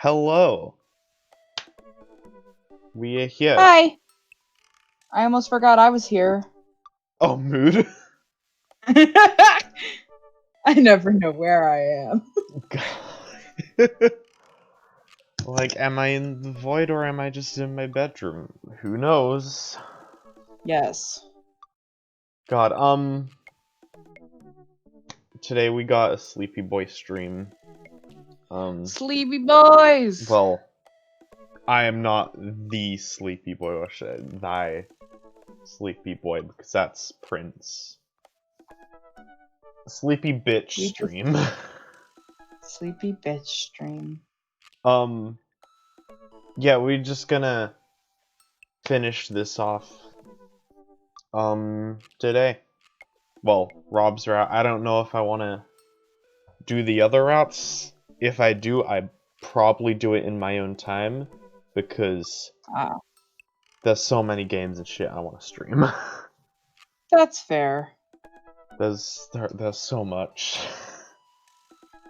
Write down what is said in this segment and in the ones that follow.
Hello. We are here. Hi. I almost forgot I was here. Oh, mood. I never know where I am. Like, am I in the void or am I just in my bedroom? Who knows? Yes. God, today we got a Sleepy Boy stream. Sleepy boys! Well, I am not the Sleepy Boy, or should I, thy Sleepy Boy, because that's Prince. Sleepy Bitch stream. Sleepy bitch stream. Yeah, we're just gonna finish this off, today. Well, Rob's route. I don't know if I want to do the other routes. If I do, I probably do it in my own time, because there's so many games and shit I want to stream. That's fair. There's so much.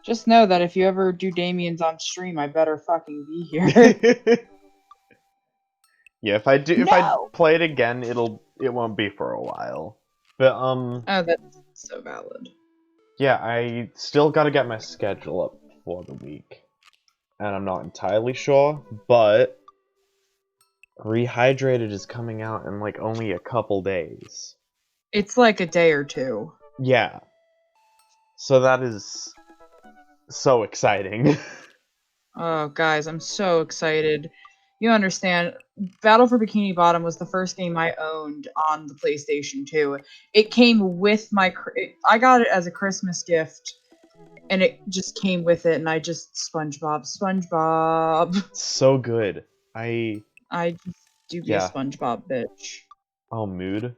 Just know that if you ever do Damien's on stream, I better fucking be here. Yeah, if I play it again, it won't be for a while. But Oh, that's so valid. yeah, I still gotta get my schedule up for the week. And I'm not entirely sure, but Rehydrated is coming out in like only a couple days. It's like a day or two. Yeah. So that is so exciting. Oh, guys, I'm so excited. You understand, Battle for Bikini Bottom was the first game I owned on the PlayStation 2. It came with my... I got it as a Christmas gift, and it just came with it, and I just... SpongeBob. So good. I just do be a SpongeBob bitch. Oh, mood.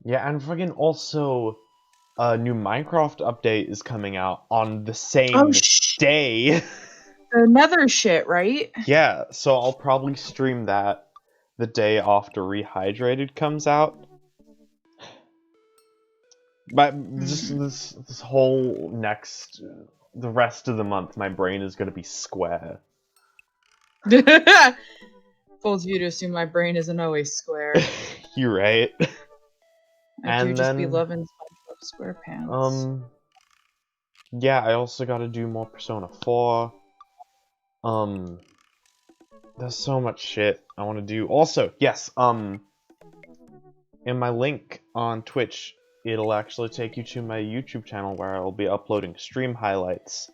Yeah, and friggin' also, a new Minecraft update is coming out on the same day. The Nether shit, right? Yeah, so I'll probably stream that the day after Rehydrated comes out. But just this whole the rest of the month, my brain is gonna be square. Fools of you to assume my brain isn't always square. You're right. I do just be loving SpongeBob SquarePants. Yeah, I also gotta do more Persona 4. There's so much shit I want to do. Also, yes, in my link on Twitch, it'll actually take you to my YouTube channel where I will be uploading stream highlights.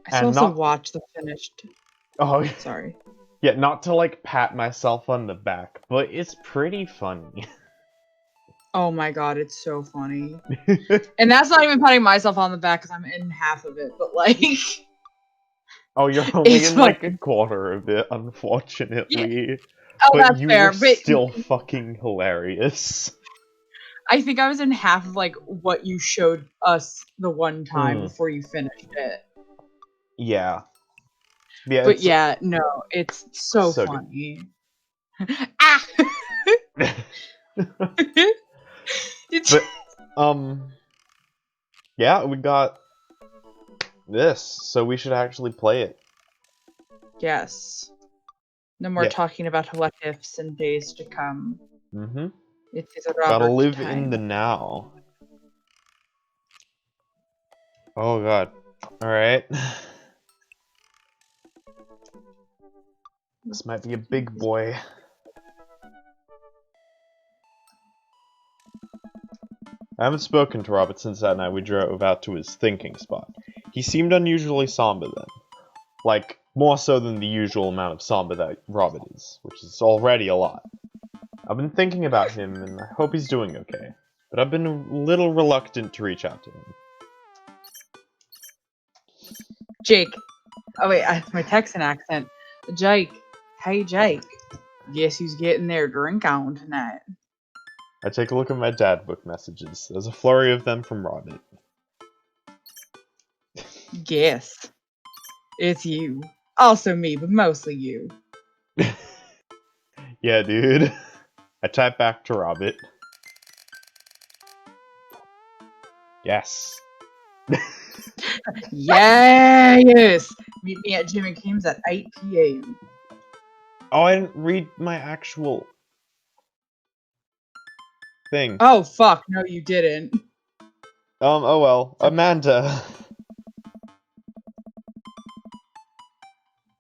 I still have to watch the finished. Oh, sorry. Yeah, not to like pat myself on the back, but it's pretty funny. Oh my god, it's so funny. And that's not even patting myself on the back because I'm in half of it, but like. Oh, you're only in like a quarter of it, unfortunately. Yeah. Oh, but that's you fair. were still fucking hilarious. I think I was in half of like what you showed us the one time before you finished it. Yeah. Yeah. But yeah, no, it's so funny. Ah! But yeah, we got this, so we should actually play it. Yes. No more talking about what ifs and days to come. Mm-hmm. It's a Robert Gotta live time. in the now. Oh god. Alright. This might be a big boy. I haven't spoken to Robert since that night we drove out to his thinking spot. He seemed unusually somber then. Like, more so than the usual amount of somber that Robert is, which is already a lot. I've been thinking about him, and I hope he's doing okay, but I've been a little reluctant to reach out to him. Jake. Oh wait, my Texan accent. Jake. Hey Jake. Guess who's getting their drink on tonight? I take a look at my dad book messages. There's a flurry of them from Robert. Guess. It's you. Also me, but mostly you. Yeah, dude. I type back to Robert. Yes. Yes! Meet me at Jim and Kim's at 8 p.m. Oh, I didn't read my actual thing. Oh, fuck. No, you didn't. Oh well. Amanda.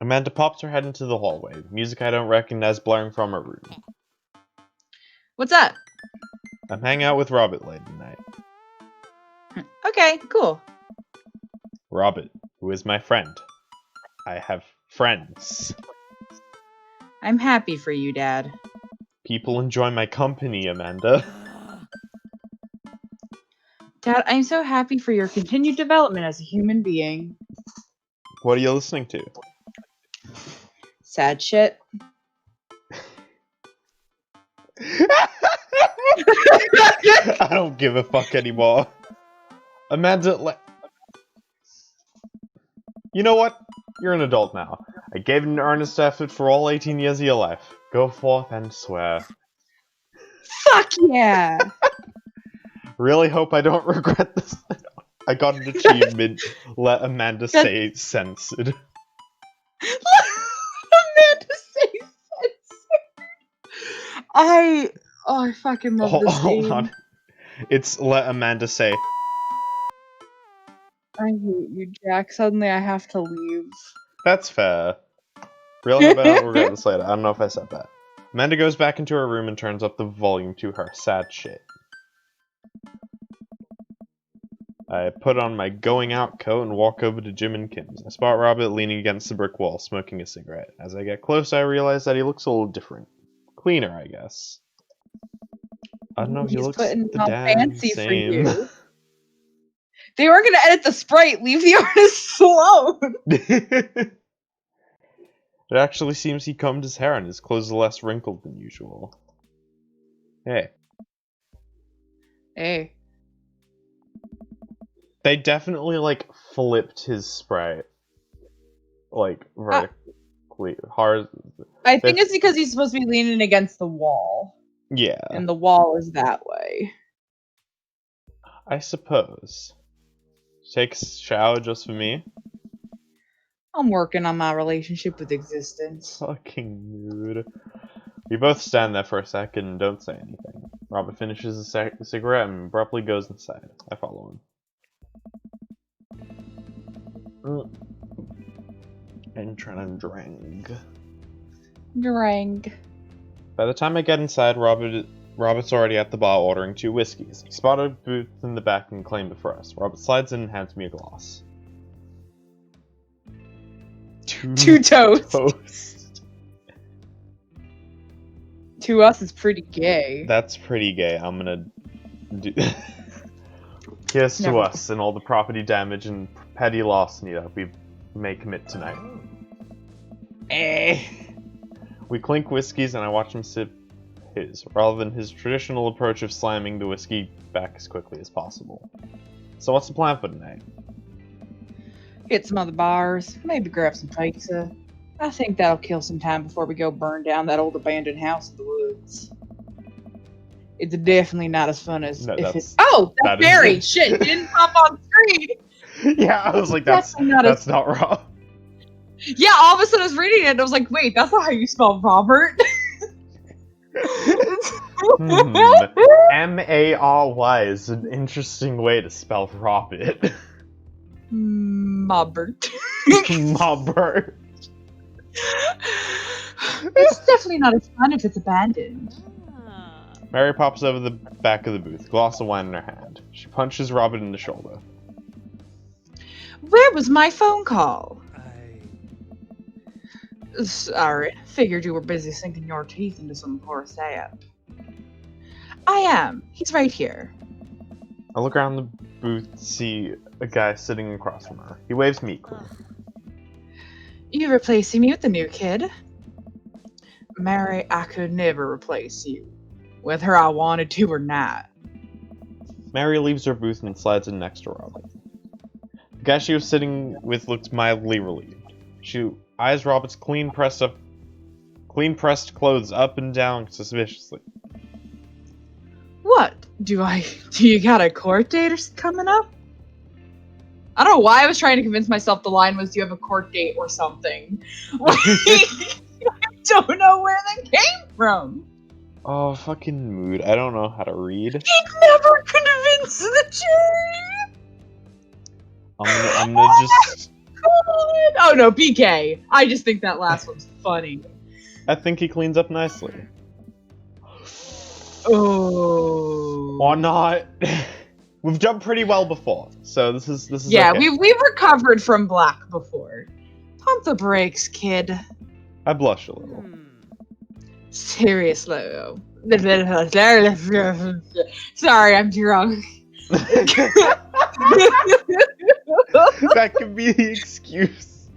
Amanda pops her head into the hallway, music I don't recognize blaring from her room. What's up? I'm hanging out with Robert late at night. Okay, cool. Robert, who is my friend. I have friends. I'm happy for you, Dad. People enjoy my company, Amanda. Dad, I'm so happy for your continued development as a human being. What are you listening to? Sad shit. I don't give a fuck anymore. Amanda, you know what? You're an adult now. I gave it an earnest effort for all 18 years of your life. Go forth and swear. Fuck yeah! Really hope I don't regret this. I got an achievement. Let Amanda say censored. Amanda say censored. I fucking love this game. Hold on. It's let Amanda say. I hate you, Jack. Suddenly I have to leave. That's fair. Really hope I don't regret this later. I don't know if I said that. Amanda goes back into her room and turns up the volume to her sad shit. I put on my going out coat and walk over to Jim and Kim's. I spot Robert leaning against the brick wall, smoking a cigarette. As I get close, I realize that he looks a little different. Cleaner, I guess. I don't know, he looks the damn fancy same. For you. They weren't gonna edit the sprite, leave the artist alone! It actually seems he combed his hair and his clothes are less wrinkled than usual. Hey. Hey. They definitely, like, flipped his sprite. Like, vertically. Hard. I think it's because he's supposed to be leaning against the wall. Yeah. And the wall is that way. I suppose. Take a shower just for me? I'm working on my relationship with existence. Fucking mood. We both stand there for a second and don't say anything. Robert finishes a cigarette and abruptly goes inside. I follow him. And trying to drink. Drink. By the time I get inside, Robert Robert's already at the bar ordering 2 whiskeys. He spotted Booth in the back and claimed it for us. Robert slides in and hands me a glass. 2 toast. To us is pretty gay. That's pretty gay. I'm gonna do... Here's to us and all the property damage and petty larceny that we may commit tonight. We clink whiskeys and I watch him sip his, rather than his traditional approach of slamming the whiskey back as quickly as possible. So what's the plan for tonight? Hit some other bars, maybe grab some pizza. I think that'll kill some time before we go burn down that old abandoned house in the woods. It's definitely not as fun as if it's... Oh, that's Barry! Shit, he didn't pop on screen! Yeah, I was like, that's not wrong. Yeah, all of a sudden I was reading it and I was like, wait, that's not how you spell Robert. M-A-R-Y is an interesting way to spell Robert. Mobbert. Mobbert. It's definitely not as fun if it's abandoned. Mary pops over the back of the booth, glass of wine in her hand. She punches Robert in the shoulder. Where was my phone call? Sorry, figured you were busy sinking your teeth into some poor sap. I am. He's right here. I look around the booth to see a guy sitting across from her. He waves meekly. You replacing me with the new kid? Mary, I could never replace you. Whether I wanted to or not. Mary leaves her booth and slides in next to Robert. The guy she was sitting with looked mildly relieved. She eyes Robert's clean pressed clothes up and down suspiciously. What? Do you got a court date coming up? I don't know why I was trying to convince myself the line was, do you have a court date or something? I don't know where that came from. Oh, fucking mood. I don't know how to read. He never convinced the jury! I'm gonna just... Oh no, PK. I just think that last one's funny. I think he cleans up nicely. Oh. Or not. We've done pretty well before, so this is yeah, okay. we've recovered from black before. Pump the brakes, kid. I blush a little. Seriously. Sorry, I'm drunk. That could be the excuse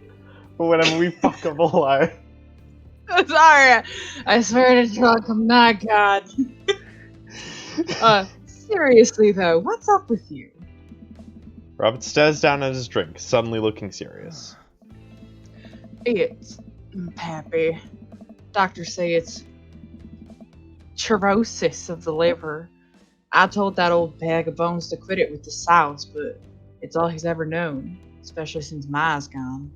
for whenever we fuck up a lie. Sorry, I swear to drunk, I'm not God. Seriously though, what's up with you? Robert stares down at his drink, suddenly looking serious. It's Pappy. Doctors say it's cirrhosis of the liver. I told that old bag of bones to quit it with the sauce, but it's all he's ever known, especially since Ma's gone.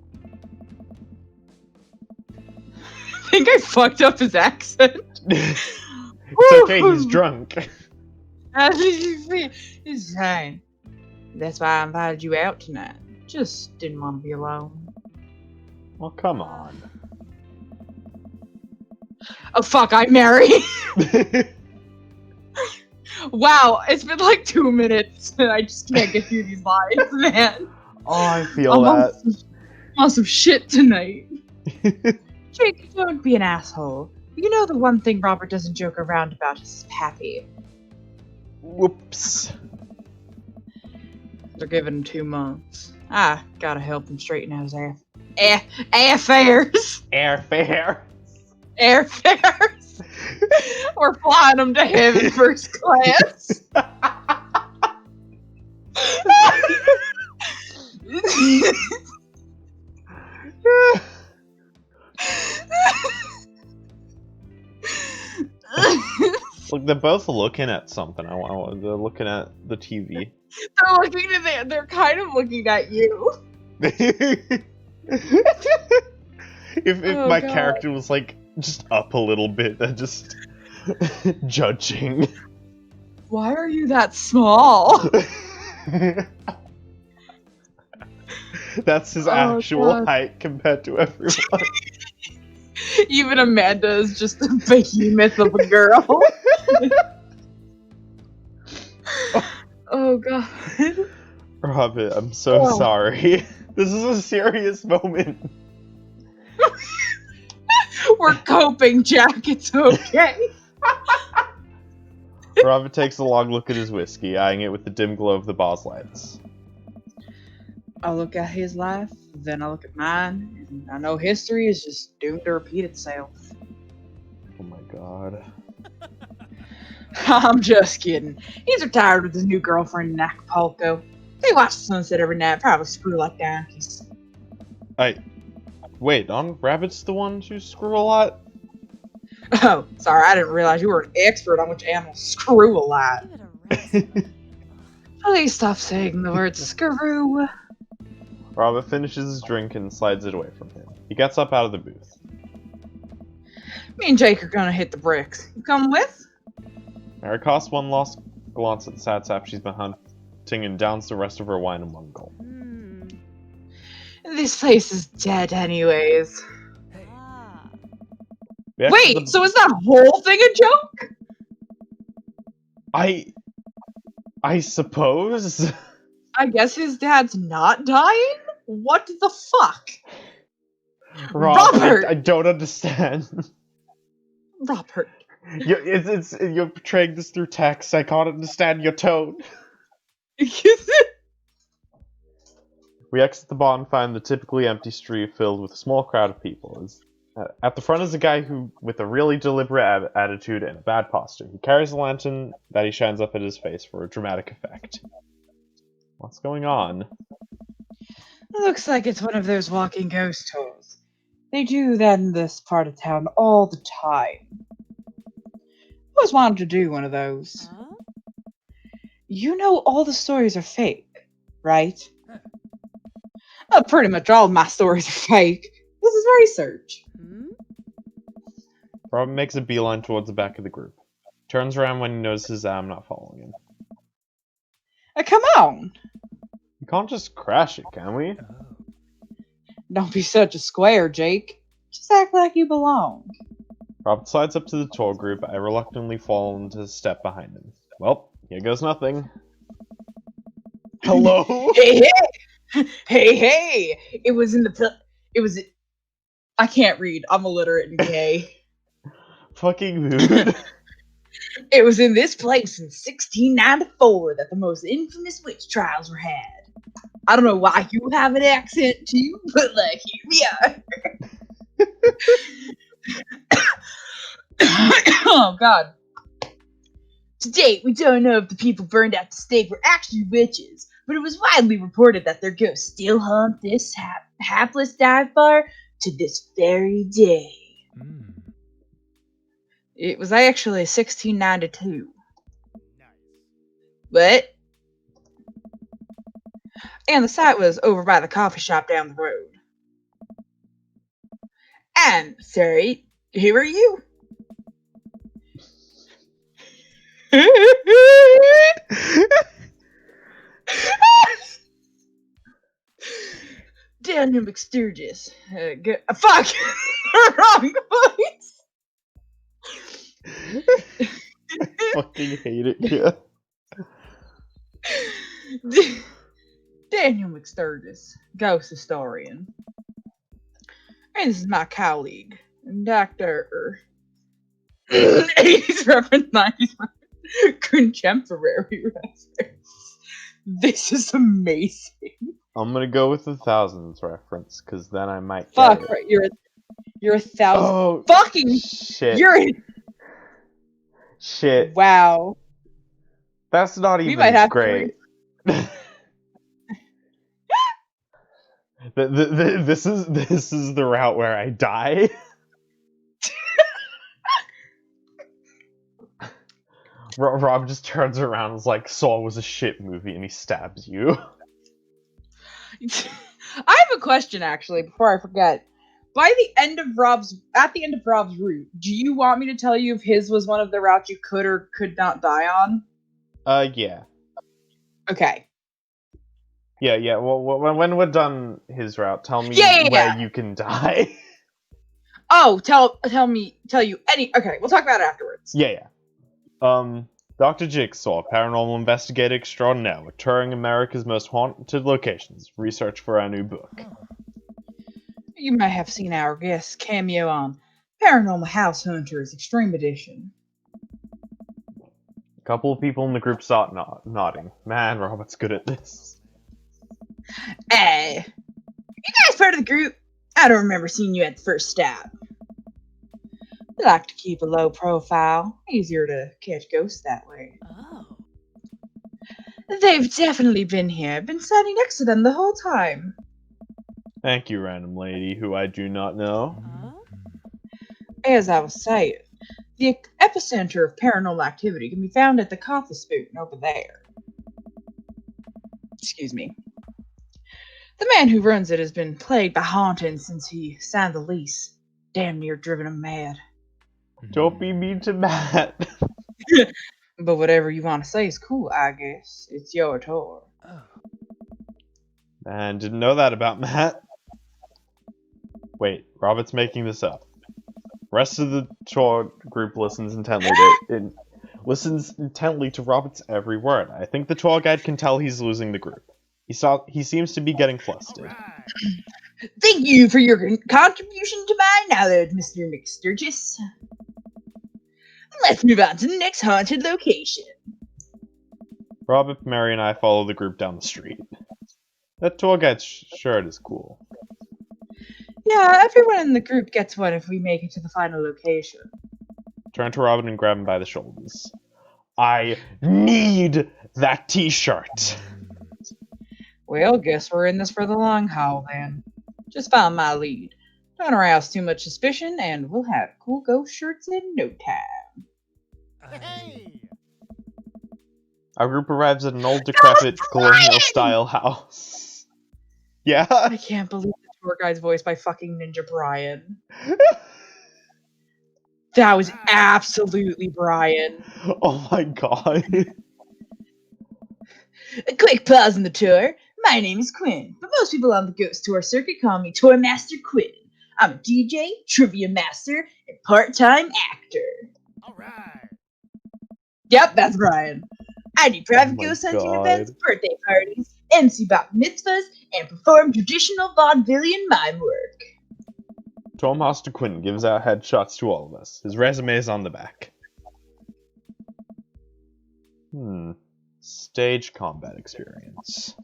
I think I fucked up his accent. It's okay, he's drunk. He's fine. That's why I invited you out tonight. Just didn't want to be alone. Well, come on. Oh fuck, I'm Mary! Wow, it's been like 2 minutes and I just can't get through these lines, man. Oh, I feel that. I'm on some shit tonight. Jake, don't be an asshole. You know the one thing Robert doesn't joke around about is Pappy. Whoops. They're giving him 2 months. Gotta help him straighten out his airfares. Airfares. We're flying him to heaven first class. Look, they're both looking at something. They're looking at the TV. They're kind of looking at you. If my character was like just up a little bit, they're just judging. Why are you that small? That's his actual height compared to everyone. Even Amanda is just a behemoth of a girl. Oh god. Robin, I'm so sorry. This is a serious moment. We're coping, Jack. It's okay. Robin takes a long look at his whiskey, eyeing it with the dim glow of the bar's lights. I look at his life, then I look at mine, and I know history is just doomed to repeat itself. Oh my god. I'm just kidding. He's retired with his new girlfriend in Acapulco. They watch the sunset every night, probably screw like donkeys. Wait, aren't rabbits the ones who screw a lot? Oh, sorry, I didn't realize you were an expert on which animals screw a lot. Please stop saying the word screw. Robert finishes his drink and slides it away from him. He gets up out of the booth. Me and Jake are gonna hit the bricks. You coming with? Mary casts one last glance at the sad sap she's been hunting and downs the rest of her wine in one gulp. This place is dead anyways. Wait, so is that whole thing a joke? I suppose? I guess his dad's not dying? What the fuck? Robert! I don't understand. Robert. You're portraying this through text. I can't understand your tone. We exit the bar and find the typically empty street filled with a small crowd of people. At the front is a guy with a really deliberate attitude and a bad posture. He carries a lantern that he shines up at his face for a dramatic effect. What's going on? Looks like it's one of those walking ghost tours. They do that in this part of town all the time. Always wanted to do one of those. Huh? You know all the stories are fake, right? Pretty much all of my stories are fake. This is research. Robin makes a beeline towards the back of the group. Turns around when he notices that I'm not following him. Come on! We can't just crash it, can we? Don't be such a square, Jake. Just act like you belong. Robin slides up to the tour group. I reluctantly fall into step behind him. Well, here goes nothing. Hello? Hey! It was I can't read. I'm illiterate and gay. Fucking mood. It was in this place in 1694 that the most infamous witch trials were had. I don't know why you have an accent too, but like, here we are. Oh god. To date, we don't know if the people burned at the stake were actually witches, but it was widely reported that their ghosts still haunt this hapless dive bar to this very day. It was actually 1692. What? And the site was over by the coffee shop down the road. And, sorry, who are you? Daniel McSturgis. Fuck! Wrong voice! I fucking hate it here. Daniel McSturgis, ghost historian. And this is my colleague, Dr. 80s reference, 90s reference, contemporary reference. This is amazing. I'm gonna go with the thousands reference, because then I might get Fuck, it. right, you're a thousand. Oh, fucking shit. Shit. Wow. That's not even great. This is the route where I die. Rob just turns around and is like, Saw was a shit movie, and he stabs you. I have a question actually before I forget. At the end of Rob's route, do you want me to tell you if his was one of the routes you could or could not die on? Yeah. Okay. Yeah. Well, when we're done his route, tell me where you can die. Oh, tell you any. Okay, we'll talk about it afterwards. Yeah. Dr. Jigsaw, paranormal investigator extraordinaire. We're touring America's most haunted locations. Research for our new book. You may have seen our guest cameo on Paranormal House Hunters Extreme Edition. A couple of people in the group start nodding. Man, Robert's good at this. Hey, you guys part of the group? I don't remember seeing you at the first stop. We like to keep a low profile. Easier to catch ghosts that way. Oh. They've definitely been here. Been standing next to them the whole time. Thank you, random lady, who I do not know. As I was saying, the epicenter of paranormal activity can be found at the Coffee Spoon over there. Excuse me. The man who runs it has been plagued by hauntings since he signed the lease. Damn near driven him mad. Don't be mean to Matt. But whatever you want to say is cool, I guess. It's your tour. Oh. Man, didn't know that about Matt. Wait, Robert's making this up. Rest of the tour group listens intently to Robert's every word. I think the tour guide can tell he's losing the group. He seems to be getting flustered. Right. Thank you for your contribution to my knowledge, Mr. McSturgis. Let's move on to the next haunted location. Robert, Mary, and I follow the group down the street. That tour guide's shirt is cool. Yeah, everyone in the group gets one if we make it to the final location. Turn to Robin and grab him by the shoulders. I need that t-shirt! Well, guess we're in this for the long haul then. Just follow my lead. Don't arouse too much suspicion, and we'll have cool ghost shirts in no time. Hey! Our group arrives at an old, decrepit, colonial-style house. Yeah? I can't believe the tour guide's voiced by fucking Ninja Brian. That was absolutely Brian. Oh my god. A quick pause in the tour. My name is Quinn, but most people on the Ghost Tour circuit call me Tour Master Quinn. I'm a DJ, trivia master, and part-time actor. Alright. Yep, that's Brian. I do private Oh my ghost hunting God. events, birthday parties, MC bat mitzvahs, and perform traditional vaudevillian mime work. Tour Master Quinn gives out headshots to all of us. His resume is on the back. Stage combat experience.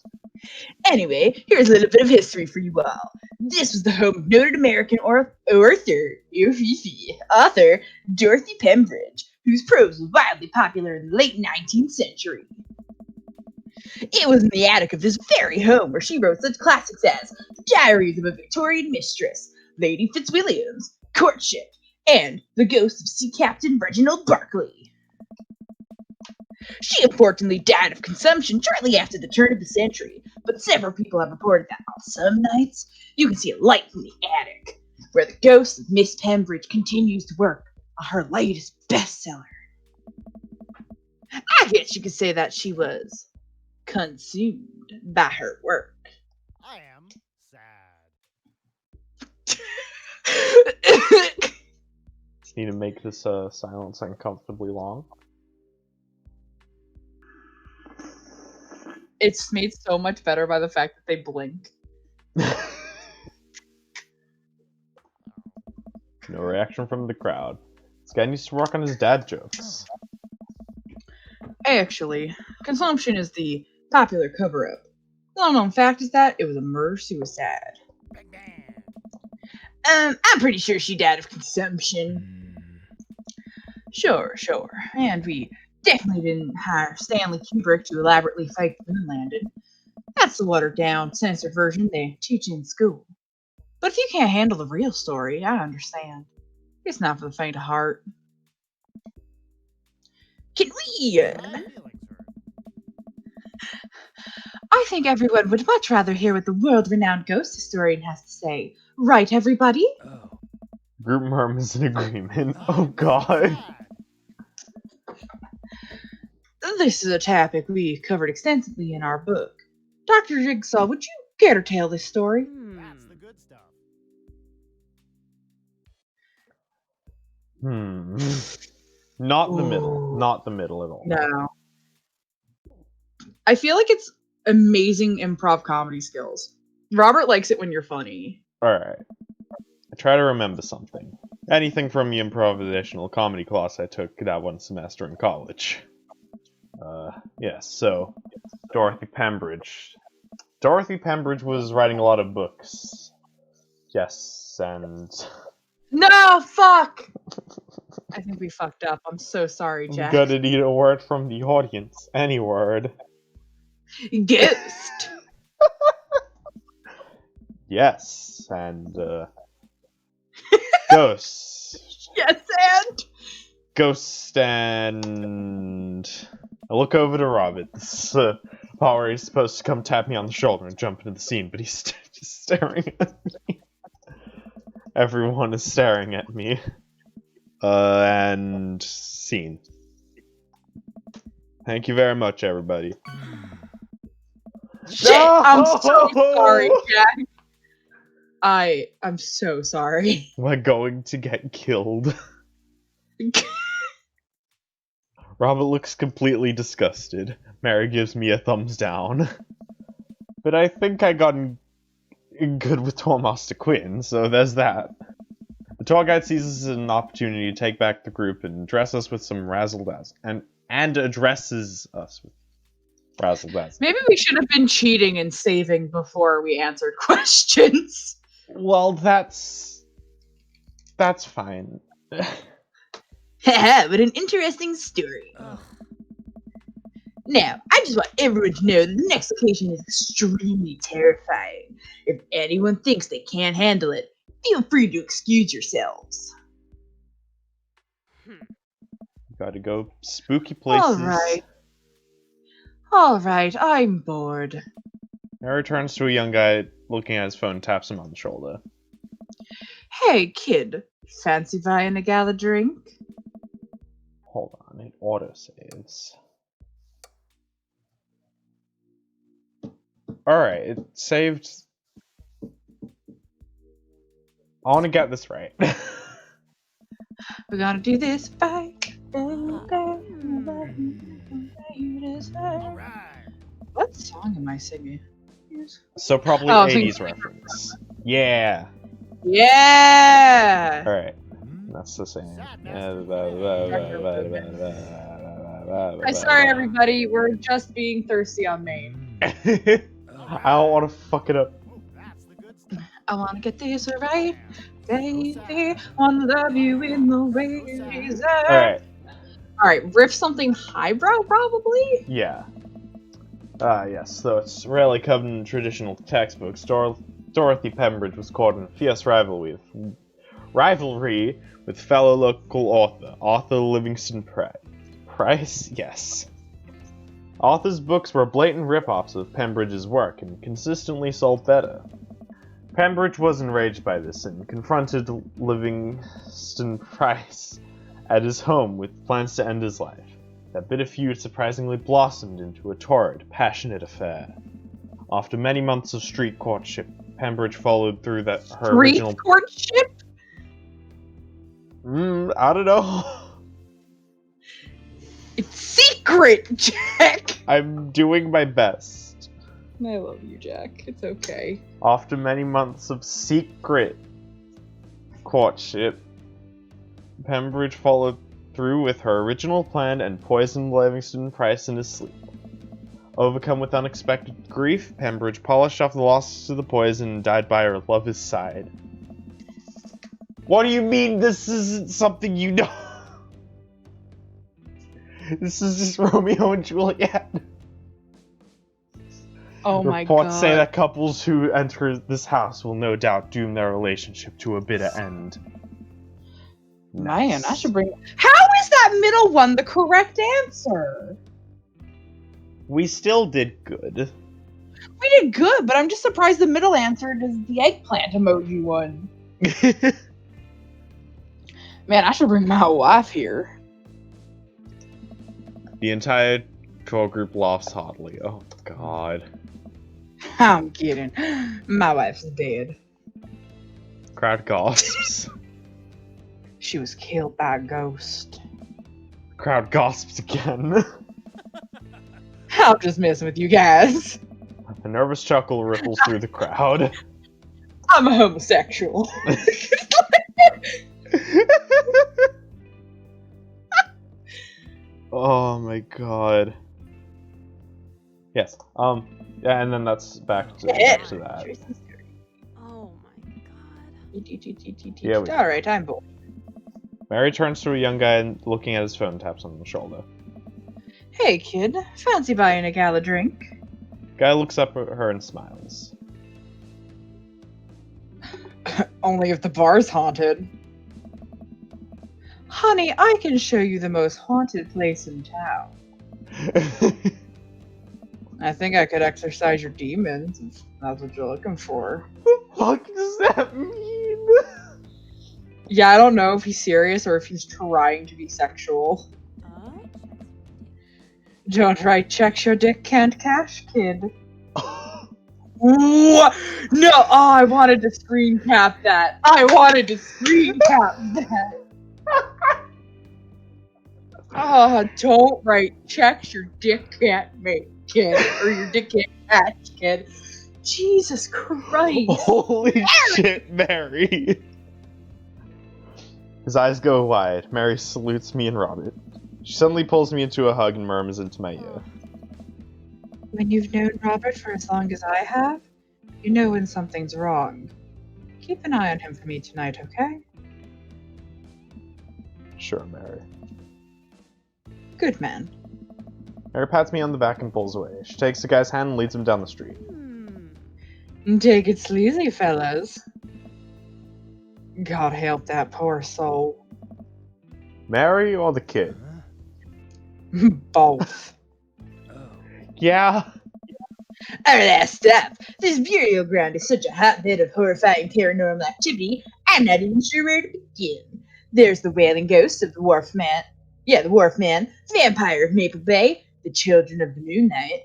Anyway, here's a little bit of history for you all. This was the home of noted American author Dorothy Pembridge, whose prose was widely popular in the late 19th century. It was in the attic of this very home where she wrote such classics as The Diaries of a Victorian Mistress, Lady Fitzwilliams, Courtship, and The Ghost of Sea Captain Reginald Barclay. She unfortunately died of consumption shortly after the turn of the century, but several people have reported that on some nights you can see a light from the attic, where the ghost of Miss Pembridge continues to work on her latest bestseller. I guess you could say that she was consumed by her work. I am sad. Just need to make this silence uncomfortably long. It's made so much better by the fact that they blink. No reaction from the crowd. This guy needs to work on his dad jokes. Actually, consumption is the popular cover-up. The well-known fact is that it was a murder-suicide. Bang bang. I'm pretty sure she died of consumption. Sure. And we definitely didn't hire Stanley Kubrick to elaborately fake the moon landing. That's the watered-down, censored version they teach in school. But if you can't handle the real story, I understand. It's not for the faint of heart. Can we... My feelings hurt. I think everyone would much rather hear what the world-renowned ghost historian has to say. Right, everybody? Oh. Group murmurs in agreement. Oh I'm god. sad. This is a topic we covered extensively in our book. Dr. Jigsaw, would you care to tell this story? That's the good stuff. Not the middle. Ooh. Not the middle at all. No. I feel like it's amazing improv comedy skills. Robert likes it when you're funny. Alright. I try to remember something. Anything from the improvisational comedy class I took that one semester in college. Yes, so Dorothy Pembridge. Dorothy Pembridge was writing a lot of books. Yes, and... No, fuck! I think we fucked up. I'm so sorry, I'm Jack. gonna need a word from the audience. Any word. Ghost! Yes, and, Ghost. Yes, and? Ghost and... I look over to Robert. This part where he's supposed to come tap me on the shoulder and jump into the scene, but he's just staring at me. Everyone is staring at me. And scene. Thank you very much, everybody. Shit! No! I'm so sorry, Jack. I'm so sorry. We're going to get killed. Robert looks completely disgusted. Mary gives me a thumbs down. But I think I got in good with Tourmaster Quinn, so there's that. The tour guide sees this as an opportunity to take back the group and address us with some razzle-dazzle. And addresses us with razzle-dazzle. Maybe we should have been cheating and saving before we answered questions. Well, that's fine. Haha, what an interesting story. Now, I just want everyone to know that the next location is extremely terrifying. If anyone thinks they can't handle it, feel free to excuse yourselves. Gotta go spooky places. Alright, I'm bored. Mary turns to a young guy looking at his phone and taps him on the shoulder. Hey, kid. Fancy buying a gal a drink? Hold on, it autosaves. Alright, it saved... I want to get this right. We're gonna do this fight. What song am I singing? So probably Oh, 80s reference. Yeah! Yeah! Alright, that's the same. I'm sorry, everybody. We're just being thirsty on Maine. I don't want to fuck it up. I wanna get this right, baby. Wanna love you in the ways Alright, Alright, riff something highbrow, probably? yeah. Yes, so it's rarely covered in traditional textbooks. Dorothy Pembridge was caught in a fierce rivalry with fellow local author, Arthur Livingston Price? Yes. Arthur's books were blatant rip-offs of Pembridge's work and consistently sold better. Pembridge was enraged by this and confronted Livingston Price at his home with plans to end his life. That bit of feud surprisingly blossomed into a torrid, passionate affair. After many months of street courtship, Pembridge followed through her original... Street courtship? I don't know. It's secret, Jack! I'm doing my best. I love you, Jack. It's okay. After many months of secret courtship, Pembridge followed through with her original plan and poisoned Livingston Price in his sleep. Overcome with unexpected grief, Pembridge polished off the losses to the poison and died by her lover's side. What do you mean this isn't something you know? This is just Romeo and Juliet. Oh my god. Reports say that couples who enter this house will no doubt doom their relationship to a bitter end. Man, I should bring... How is that middle one the correct answer? We still did good. We did good, but I'm just surprised the middle answer is the eggplant emoji one. Man, I should bring my wife here. The entire tour group laughs heartily. Oh god. I'm kidding. My wife's dead. Crowd gasps. She was killed by a ghost. Crowd gasps again. I'm just messing with you guys. A nervous chuckle ripples through the crowd. I'm a homosexual. Oh my god. Yes. Yeah, and then that's back to that. Oh my god. Yeah, Alright, I'm bored. Mary turns to a young guy and looking at his phone, taps on the shoulder. Hey kid, fancy buying a gal a drink? Guy looks up at her and smiles. Only if the bar's haunted. Honey, I can show you the most haunted place in town. I think I could exorcise your demons, if that's what you're looking for. What the fuck does that mean? Yeah, I don't know if he's serious or if he's trying to be sexual. Don't write checks your dick can't cash, kid. What? No! Oh, I wanted to screen cap that. I wanted to screen cap that. Oh, don't write checks your dick can't make, kid. Or your dick can't cash, kid. Jesus Christ. Holy shit, Mary. His eyes go wide. Mary salutes me and Robert. She suddenly pulls me into a hug and murmurs into my ear. When you've known Robert for as long as I have, you know when something's wrong. Keep an eye on him for me tonight, okay? Sure, Mary. Good man. Mary pats me on the back and pulls away. She takes the guy's hand and leads him down the street. Take it sleazy, fellas. God help that poor soul. Mary or the kid? Both. Yeah. Our last stop. This burial ground is such a hotbed of horrifying paranormal activity, I'm not even sure where to begin. There's the wailing ghost of the Wharf Man. Yeah, the Wharf Man, the vampire of Maple Bay, the children of the Moonlight.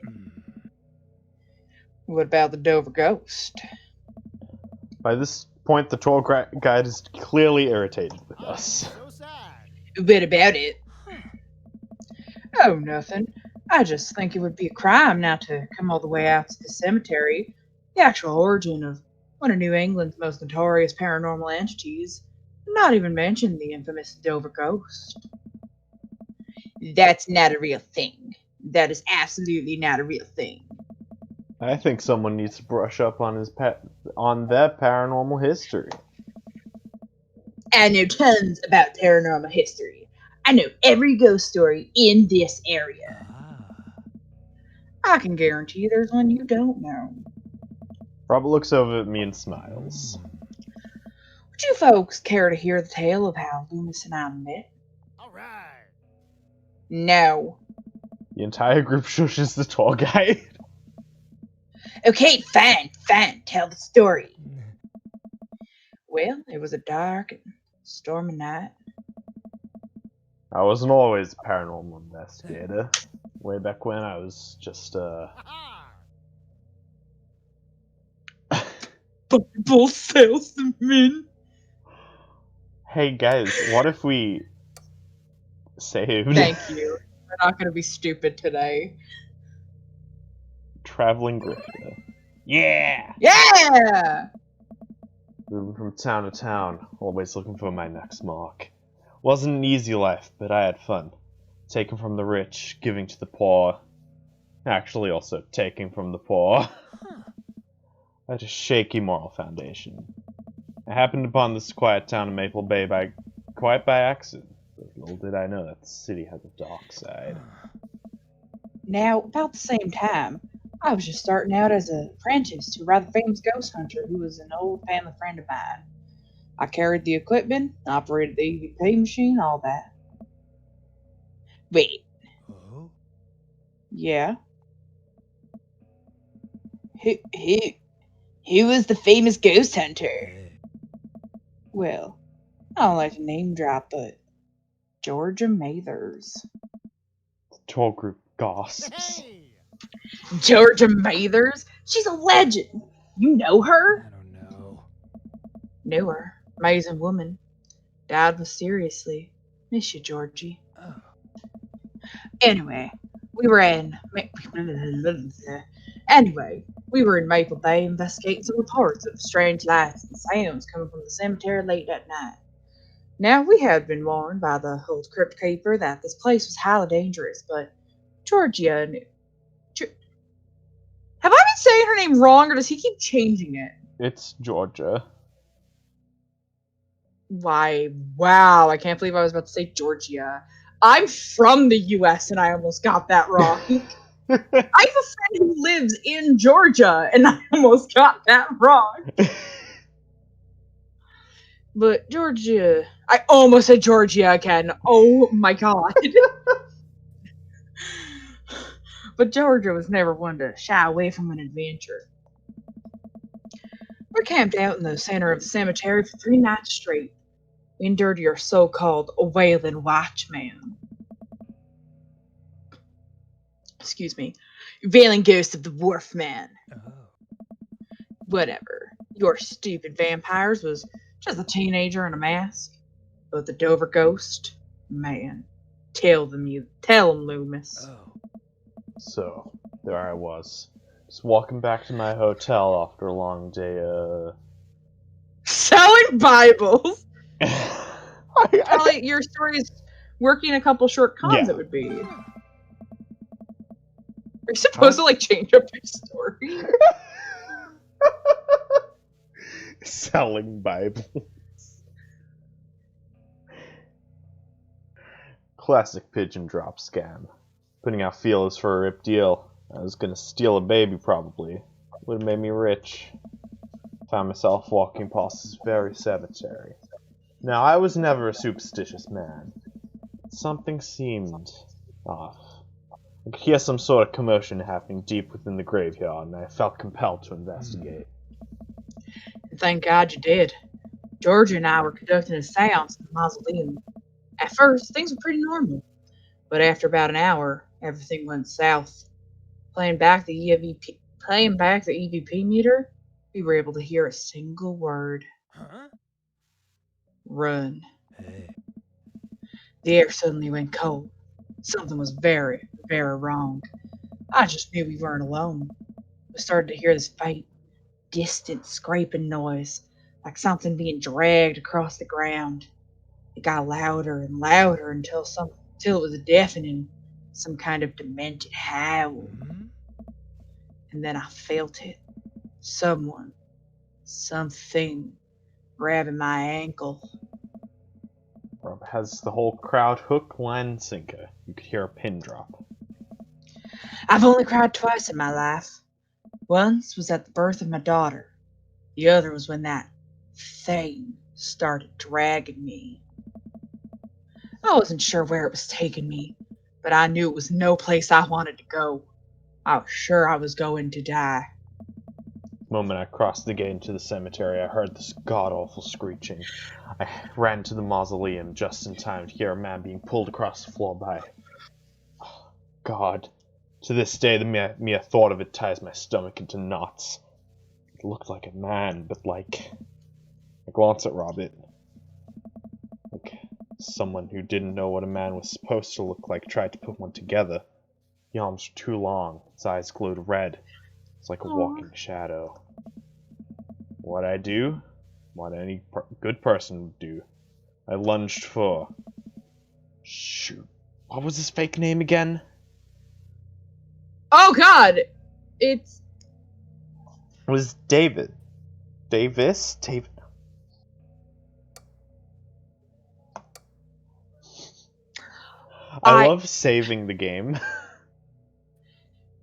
What about the Dover Ghost? By this point, the tour guide is clearly irritated with us. So sad. What about it? Oh, nothing. I just think it would be a crime not to come all the way out to the cemetery, the actual origin of one of New England's most notorious paranormal entities, not even mention the infamous Dover Ghost. That's not a real thing. That is absolutely not a real thing. I think someone needs to brush up on on their paranormal history. I know tons about paranormal history. I know every ghost story in this area. I can guarantee there's one you don't know. Robert looks over at me and smiles. Would you folks care to hear the tale of how Loomis and I met? All right. No. The entire group shushes the tour guide. Okay, fine, tell the story. Well, it was a dark and stormy night. I wasn't always a paranormal investigator. Way back when I was just, Bible salesman. Hey guys, what if we saved Thank you. We're not going to be stupid today. Traveling Grifter? Yeah! Yeah! Moving from town to town, always looking for my next mark. Wasn't an easy life, but I had fun. Taking from the rich, giving to the poor. Actually, also taking from the poor. I had a shaky moral foundation. I happened upon this quiet town of Maple Bay quite by accident. But little did I know that the city has a dark side. Now, about the same time, I was just starting out as an apprentice to a rather famous ghost hunter who was an old family friend of mine. I carried the equipment, operated the EVP machine, all that. Wait. Oh? Yeah? Who was the famous ghost hunter? Well, I don't like to name drop, but Georgia Mathers. The tour group gasps. Hey! Georgia Mathers? She's a legend. You know her? I don't know. Knew her. Amazing woman. Died mysteriously. Miss you, Georgie. Oh. Anyway, we were in. Anyway, we were in Maple Bay investigating some reports of strange lights and sounds coming from the cemetery late at night. Now, we had been warned by the old crypt keeper that this place was highly dangerous, but Georgia knew. Have I been saying her name wrong, or does he keep changing it? It's Georgia. Why, wow, I can't believe I was about to say Georgia. I'm from the US and I almost got that wrong. I have a friend who lives in Georgia and I almost got that wrong. But Georgia, I almost said Georgia again. Oh my god. But Georgia was never one to shy away from an adventure. We're camped out in the center of the cemetery for 3 nights straight. We endured your so-called wailing watchman. Excuse me. Veiling ghost of the wharf man. Oh. Whatever. Your stupid vampires was just a teenager in a mask. But the Dover ghost, man. Tell them, Loomis. Oh. So, there I was. Just walking back to my hotel after a long day, Selling Bibles! I- Probably your story is working a couple short cons, Yeah. it would be. Are you supposed to, like, change up your story? Selling Bibles. Classic pigeon drop scam. Putting out feelers for a rip deal. I was gonna steal a baby, probably. Would have made me rich. Found myself walking past this very cemetery. Now, I was never a superstitious man. Something seemed off. I could hear some sort of commotion happening deep within the graveyard, and I felt compelled to investigate. Thank God you did. Georgia and I were conducting a seance in the mausoleum. At first, things were pretty normal. But after about an hour, everything went south. Playing back the EVP meter, we were able to hear a single word. Huh? Run. Hey. The air suddenly went cold. Something was very, very wrong. I just knew we weren't alone. We started to hear this faint, distant scraping noise, like something being dragged across the ground. It got louder and louder until it was deafening, some kind of demented howl. Hmm? And then I felt it. Someone, something, grabbing my ankle. Rob has the whole crowd hook, line, and sinker. You could hear a pin drop. I've only cried twice in my life. Once was at the birth of my daughter. The other was when that thing started dragging me. I wasn't sure where it was taking me, but I knew it was no place I wanted to go. I was sure I was going to die. The moment I crossed the gate into the cemetery, I heard this god-awful screeching. I ran to the mausoleum just in time to hear a man being pulled across the floor by... Oh, God. To this day, the mere thought of it ties my stomach into knots. It looked like a man, but like what's it, Robert? Like someone who didn't know what a man was supposed to look like tried to put one together. The arms were too long, his eyes glowed red. It's like a walking shadow. What I do? What any good person would do. I lunged for... Shoot. What was his fake name again? Oh God! It's... It was David. Davis? David? I love saving the game.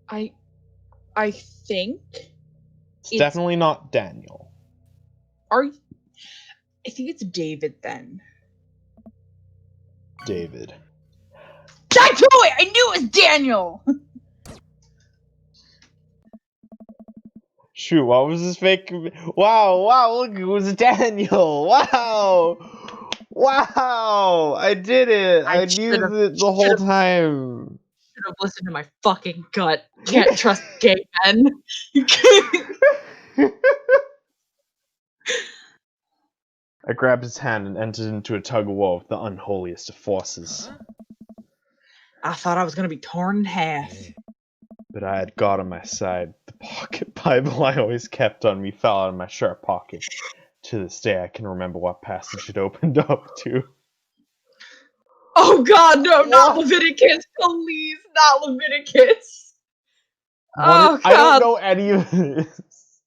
I think... It's definitely not Daniel. I think it's David then. David. I knew it! I knew it was Daniel! Shoot, what was his fake... Wow, look, it was Daniel! Wow! I did it! I knew it the whole time! Should have listened to my fucking gut. Can't trust gay men. I grabbed his hand and entered into a tug-of-war with the unholiest of forces. Huh? I thought I was gonna be torn in half. Hey. But I had God on my side. The pocket Bible I always kept on me fell out of my shirt pocket. To this day, I can remember what passage it opened up to. Oh God, no, not What? Leviticus, please, not Leviticus. What? Oh I don't God, know any of this.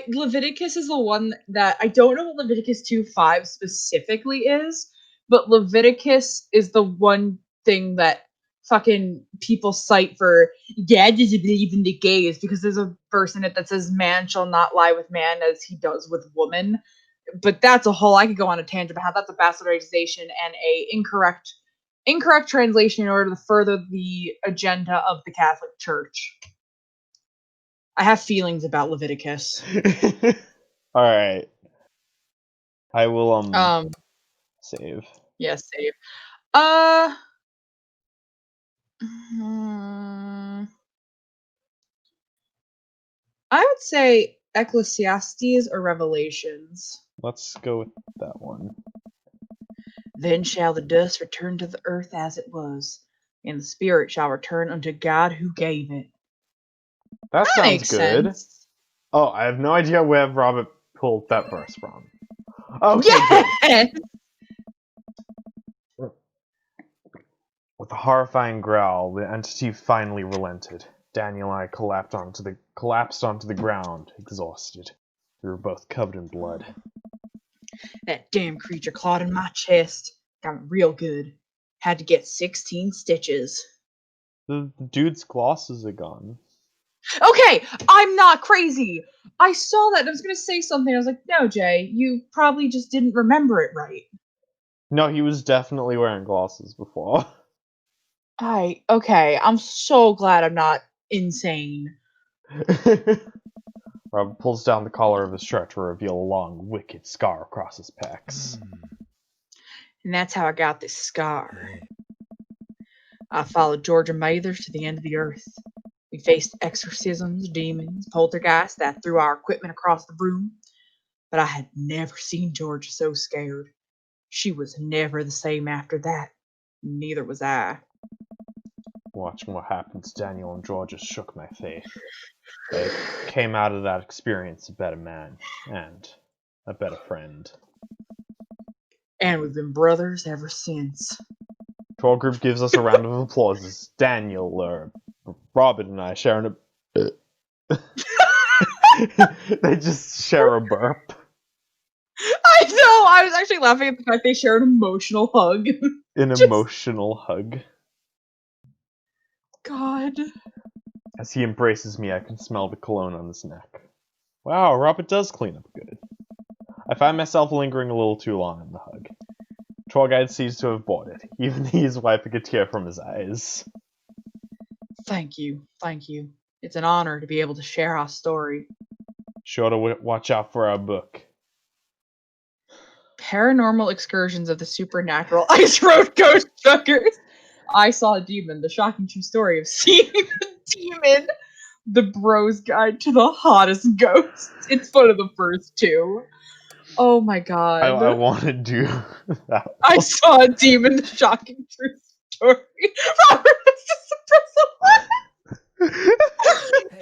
Leviticus is the one that I don't know what Leviticus 2:5 specifically is, but Leviticus is the one thing that fucking people cite for God doesn't believe in the gays because there's a verse in it that says man shall not lie with man as he does with woman. But that's a whole I could go on a tangent about how that's a bastardization and a incorrect translation in order to further the agenda of the Catholic Church. I have feelings about Leviticus. Alright. I will, save. Yes, save. I would say Ecclesiastes or Revelations. Let's go with that one. Then shall the dust return to the earth as it was, and the spirit shall return unto God who gave it. That sounds Makes good. sense. Oh, I have no idea where Robert pulled that verse from. Okay, Yes! good. With a horrifying growl, the entity finally relented. Daniel and I collapsed onto the ground, exhausted. We were both covered in blood. That damn creature clawed in my chest. Got me real good. Had to get 16 stitches. The dude's glasses are gone. Okay, I'm not crazy. I saw that and I was gonna say something. I was like, no, Jay, you probably just didn't remember it right. No, he was definitely wearing glasses before. Okay, I'm so glad I'm not insane. Rob pulls down the collar of his shirt to reveal a long, wicked scar across his pecs. And that's how I got this scar. Hey. I followed Georgia Mathers to the end of the earth. We faced exorcisms, demons, poltergeists that threw our equipment across the room. But I had never seen Georgia so scared. She was never the same after that. Neither was I. Watching what happened to Daniel and Georgia shook my faith. I came out of that experience a better man, and a better friend. And we've been brothers ever since. Troll Group gives us a round of applause as Daniel, Robin and I share they just share a burp. I know! I was actually laughing at the fact they share an emotional hug. An emotional hug. God. As he embraces me, I can smell the cologne on his neck. Wow, Robert does clean up good. I find myself lingering a little too long in the hug. Troll Guide seems to have bought it. Even he is wiping a tear from his eyes. Thank you. It's an honor to be able to share our story. Sure to watch out for our book. Paranormal Excursions of the Supernatural Ice Road Ghost Truckers. I Saw a Demon, the shocking true story of seeing a demon. The Bros Guide to the Hottest Ghosts. It's one of the first two. Oh my god. I want to do that one. I Saw a Demon, the shocking true story. Robert, it's just a Hey.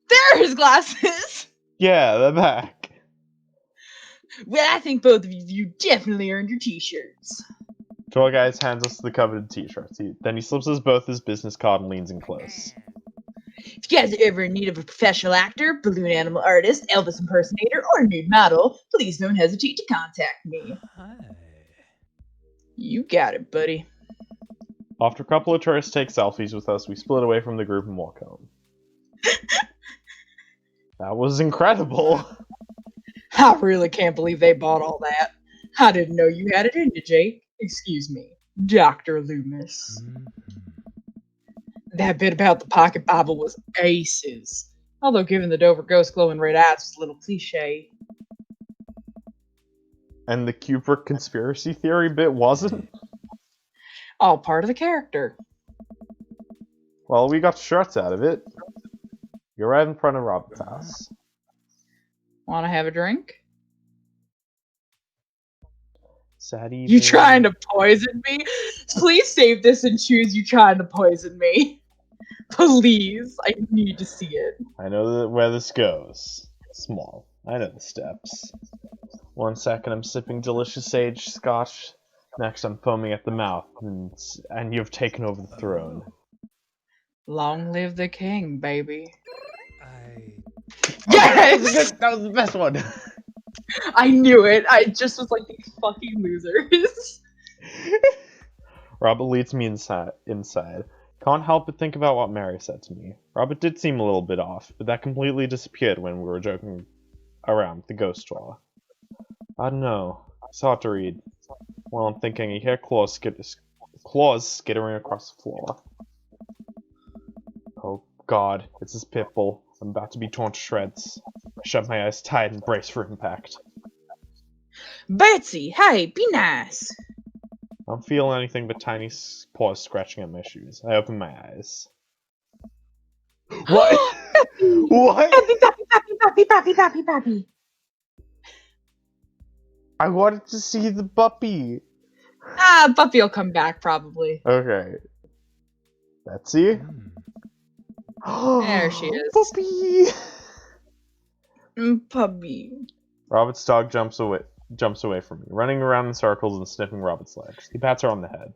There are his glasses. Yeah, they're back. Well, I think both of you definitely earned your t-shirts. Troll Guys hands us the coveted t-shirts. Then he slips us both his business card and leans in close. If you guys are ever in need of a professional actor, balloon animal artist, Elvis impersonator, or nude model, please don't hesitate to contact me. Hi. You got it, buddy. After a couple of tourists take selfies with us, we split away from the group and walk home. That was incredible. I really can't believe they bought all that. I didn't know you had it in you, Jake. Excuse me, Dr. Loomis. That bit about the pocket Bible was aces. Although giving the Dover ghost glowing red eyes was a little cliche. And the Kubrick conspiracy theory bit wasn't? All part of the character. Well, we got shirts out of it. You're right in front of Robert's house. Wanna have a drink? Sadie. You trying to poison me? Please save this and choose you trying to poison me. Please, I need to see it. I know where this goes. Small. I know the steps. 1 second I'm sipping delicious sage scotch. Next I'm foaming at the mouth, and you've taken over the throne. Long live the king, baby. Yes! That was the best one! I knew it. I just was like, these fucking losers. Robert leads me inside. Can't help but think about what Mary said to me. Robert did seem a little bit off, but that completely disappeared when we were joking around the ghost tour. I don't know. It's hard to read. While I'm thinking, you hear claws skittering across the floor. Oh god, it's this Pitbull. I'm about to be torn to shreds. I shut my eyes tight and brace for impact. Betsy, hey, be nice. I don't feel anything but tiny paws scratching at my shoes. I open my eyes. What? What? Pappy. I wanted to see the puppy. Ah, Buffy will come back probably. Okay. Betsy? There she is. Puppy! Puppy. Robert's dog jumps away from me, running around in circles and sniffing Robert's legs. He pats her on the head.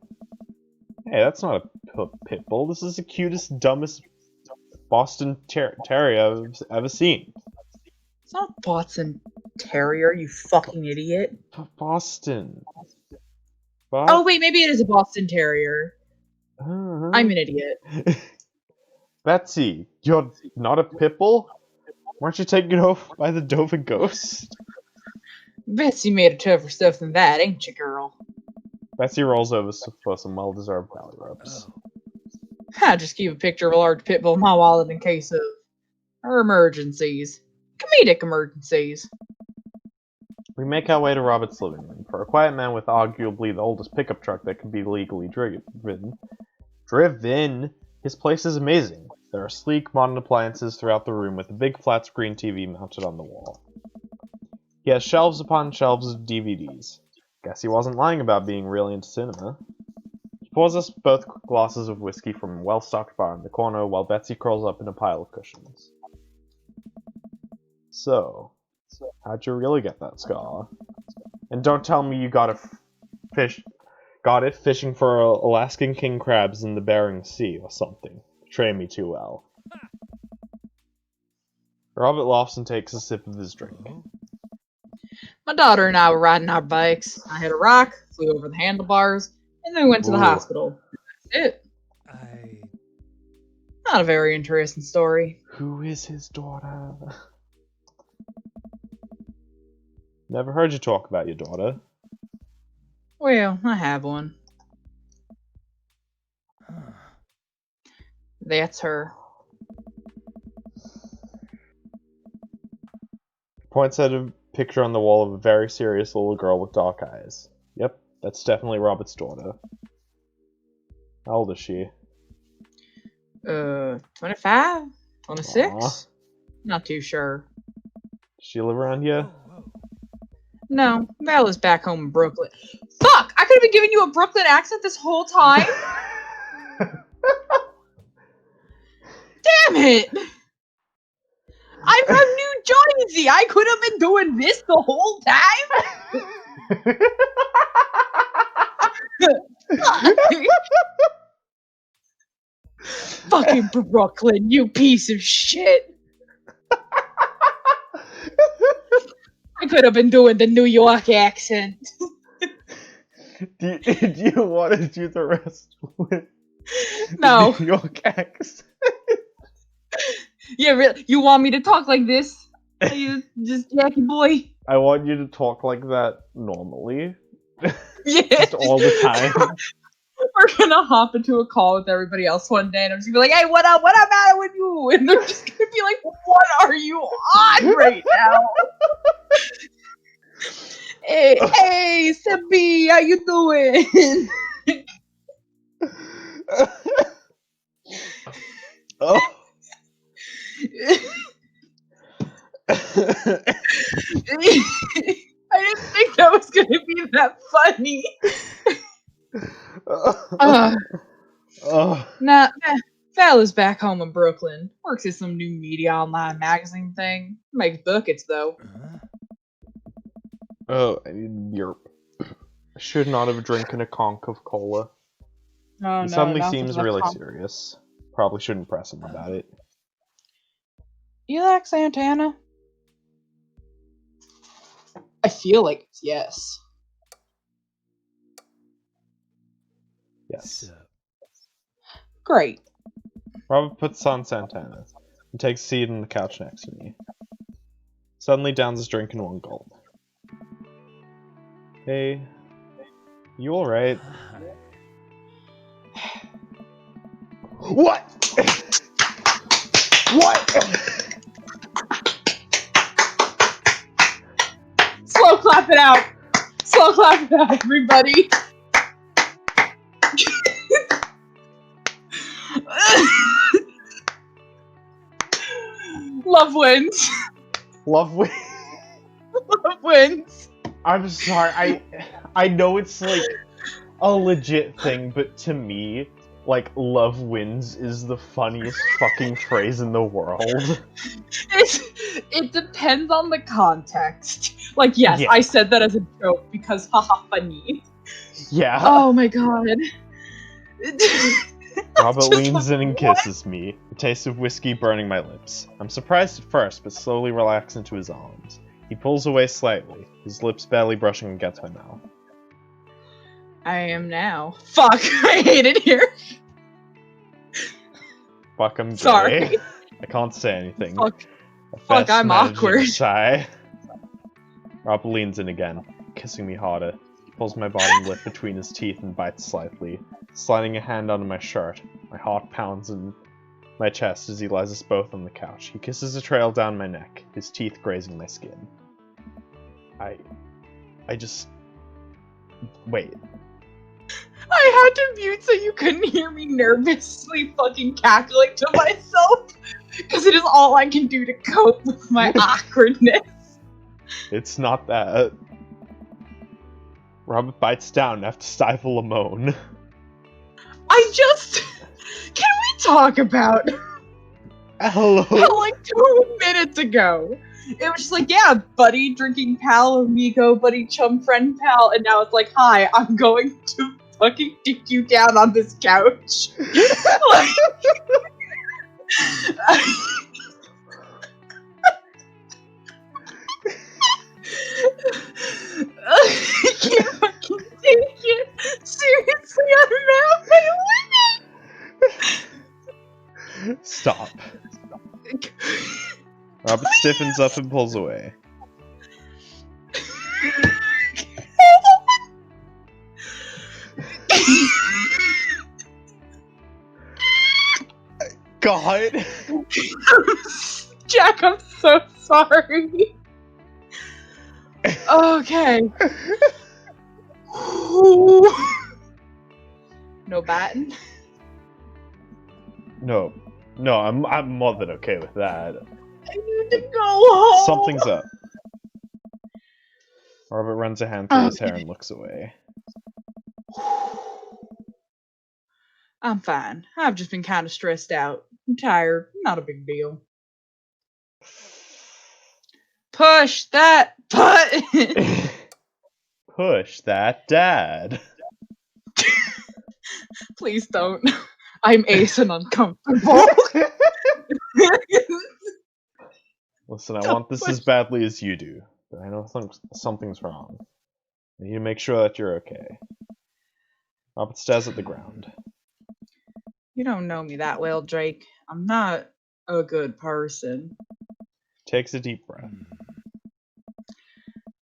Hey, that's not a pit bull. This is the cutest, dumbest Boston Terrier I've ever seen. It's not a Boston Terrier, you fucking idiot. Boston. Oh wait, maybe it is a Boston Terrier. I'm an idiot. Betsy, you're not a pit bull? Weren't you taken over by the Dover ghost? Betsy made a tougher stuff than that, ain't you, girl? Betsy rolls over for some well-deserved belly rubs. I just keep a picture of a large pit bull in my wallet in case of emergencies. Comedic emergencies. We make our way to Robert's living room. For a quiet man with arguably the oldest pickup truck that can be legally driven, his place is amazing. There are sleek, modern appliances throughout the room with a big flat-screen TV mounted on the wall. He has shelves upon shelves of DVDs. Guess he wasn't lying about being really into cinema. He pours us both glasses of whiskey from a well-stocked bar in the corner while Betsy curls up in a pile of cushions. So, how'd you really get that scar? And don't tell me you got it fishing for Alaskan king crabs in the Bering Sea or something. Betray me too well. Robert laughs and takes a sip of his drink. My daughter and I were riding our bikes. I hit a rock, flew over the handlebars, and then we went to the hospital. That's it. Not a very interesting story. Who is his daughter? Never heard you talk about your daughter. Well, I have one. That's her. Points at a picture on the wall of a very serious little girl with dark eyes. Yep, that's definitely Robert's daughter. How old is she? 25? 26? Aww. Not too sure. Does she live around here? No, Val is back home in Brooklyn. Fuck! I could have been giving you a Brooklyn accent this whole time? Damn it! I'm from New Jersey! I could have been doing this the whole time? Fucking Brooklyn, you piece of shit! I could have been doing the New York accent. Do you want to do the rest with No. New York accent? Yeah, really? You want me to talk like this? Are you just Jackie boy? I want you to talk like that normally. Yeah. Just all the time. We're gonna hop into a call with everybody else one day and I'm just gonna be like, hey, what up? What up, matter with you? And they're just gonna be like, what are you on right now? Hey, Sabi, how you doing? Oh. How I didn't think that was gonna be that funny. Nah, Val is back home in Brooklyn. Works at some new media online magazine thing. Makes buckets though. Oh, I need yerp. I should not have drinking a conch of cola. Oh He no, suddenly not seems really serious. Probably shouldn't press him about it. You like Santana? I feel like it's yes. Yes. Great. Robert puts on Santana and takes a seat on the couch next to me. Suddenly downs his drink in one gulp. Hey, you alright? What? What? Slow clap it out! Slow clap it out, everybody! Love wins. Love wins. Love wins. I'm sorry, I know it's like a legit thing, but to me, like, love wins is the funniest fucking phrase in the world. It depends on the context. Like, yes, Yeah. I said that as a joke because haha funny. Yeah. Oh my god. Robert leans in and kisses me, the taste of whiskey burning my lips. I'm surprised at first, but slowly relax into his arms. He pulls away slightly, his lips barely brushing against my mouth. I am now. Fuck, I hate it here. Fuck, I'm gay. Sorry. I can't say anything. Fuck, Fuck, I'm awkward. Sigh. Rob leans in again, kissing me harder. He pulls my bottom lip between his teeth and bites slightly, sliding a hand under my shirt. My heart pounds in my chest as he lies us both on the couch. He kisses a trail down my neck, his teeth grazing my skin. I just... Wait. I had to mute so you couldn't hear me nervously fucking cackling to myself. Because it is all I can do to cope with my awkwardness. It's not that. Robert bites down and I have to stifle a moan. Can we talk about Hello? how, like, 2 minutes ago, it was just like, yeah, buddy, drinking pal, amigo, buddy, chum, friend, pal, and now it's like, hi, I'm going to fucking dick you down on this couch. Like, I can't fucking take it. Seriously, I'm at my limit. Stop. Robert stiffens up and pulls away. God! Jack, I'm so sorry. Okay. No batting? No. No, I'm more than okay with that. I need to go home. Something's up. Robert runs a hand through his hair and looks away. I'm fine. I've just been kind of stressed out. I'm tired. Not a big deal. Push that button! Push that dad. Please don't. I'm ace and uncomfortable. Listen, I want this as badly as you do, but I know something's wrong. I need to make sure that you're okay. Robert stares at the ground. You don't know me that well, Drake. I'm not a good person. Takes a deep breath.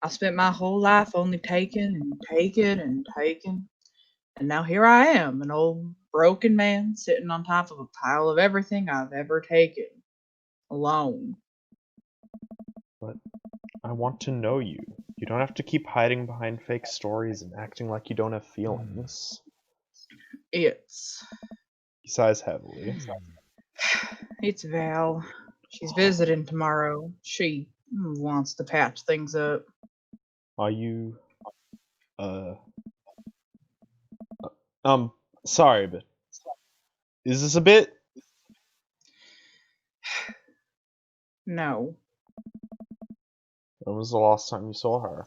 I spent my whole life only taking and taking and taking. And now here I am, an old broken man sitting on top of a pile of everything I've ever taken. Alone. But I want to know you. You don't have to keep hiding behind fake stories and acting like you don't have feelings. It's He sighs heavily. It's Val. She's visiting tomorrow. She wants to patch things up. Are you... sorry, but... Is this a bit? No. When was the last time you saw her?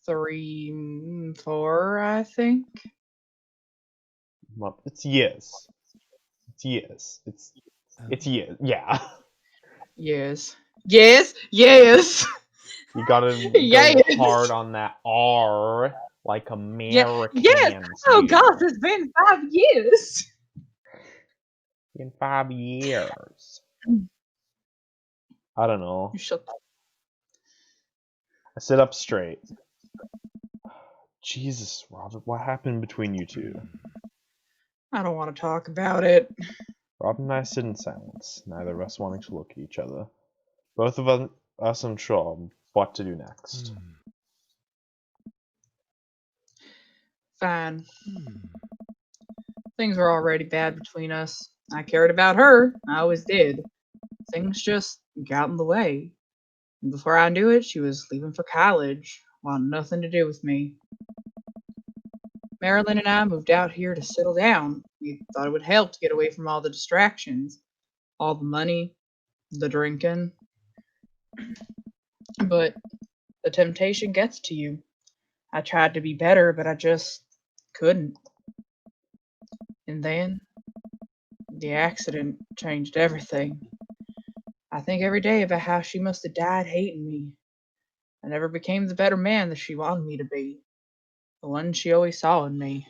3, 4, I think. It's years. It's years. It's years. Yeah. Yes. Yes. Yes. You gotta Yes. go hard on that R, like Americans Yes. Oh do. gosh, it's been 5 years. In 5 years. I don't know. You shut up. I sit up straight. Jesus, Robert, what happened between you two? I don't want to talk about it. Rob and I sit in silence, neither of us wanting to look at each other. Both of us unsure of what to do next. Fine. Things were already bad between us. I cared about her. I always did. Things just got in the way. And before I knew it, she was leaving for college, wanting nothing to do with me. Marilyn and I moved out here to settle down. We thought it would help to get away from all the distractions, all the money, the drinking. But the temptation gets to you. I tried to be better, but I just couldn't. And then the accident changed everything. I think every day about how she must have died hating me. I never became the better man that she wanted me to be. The one she always saw in me.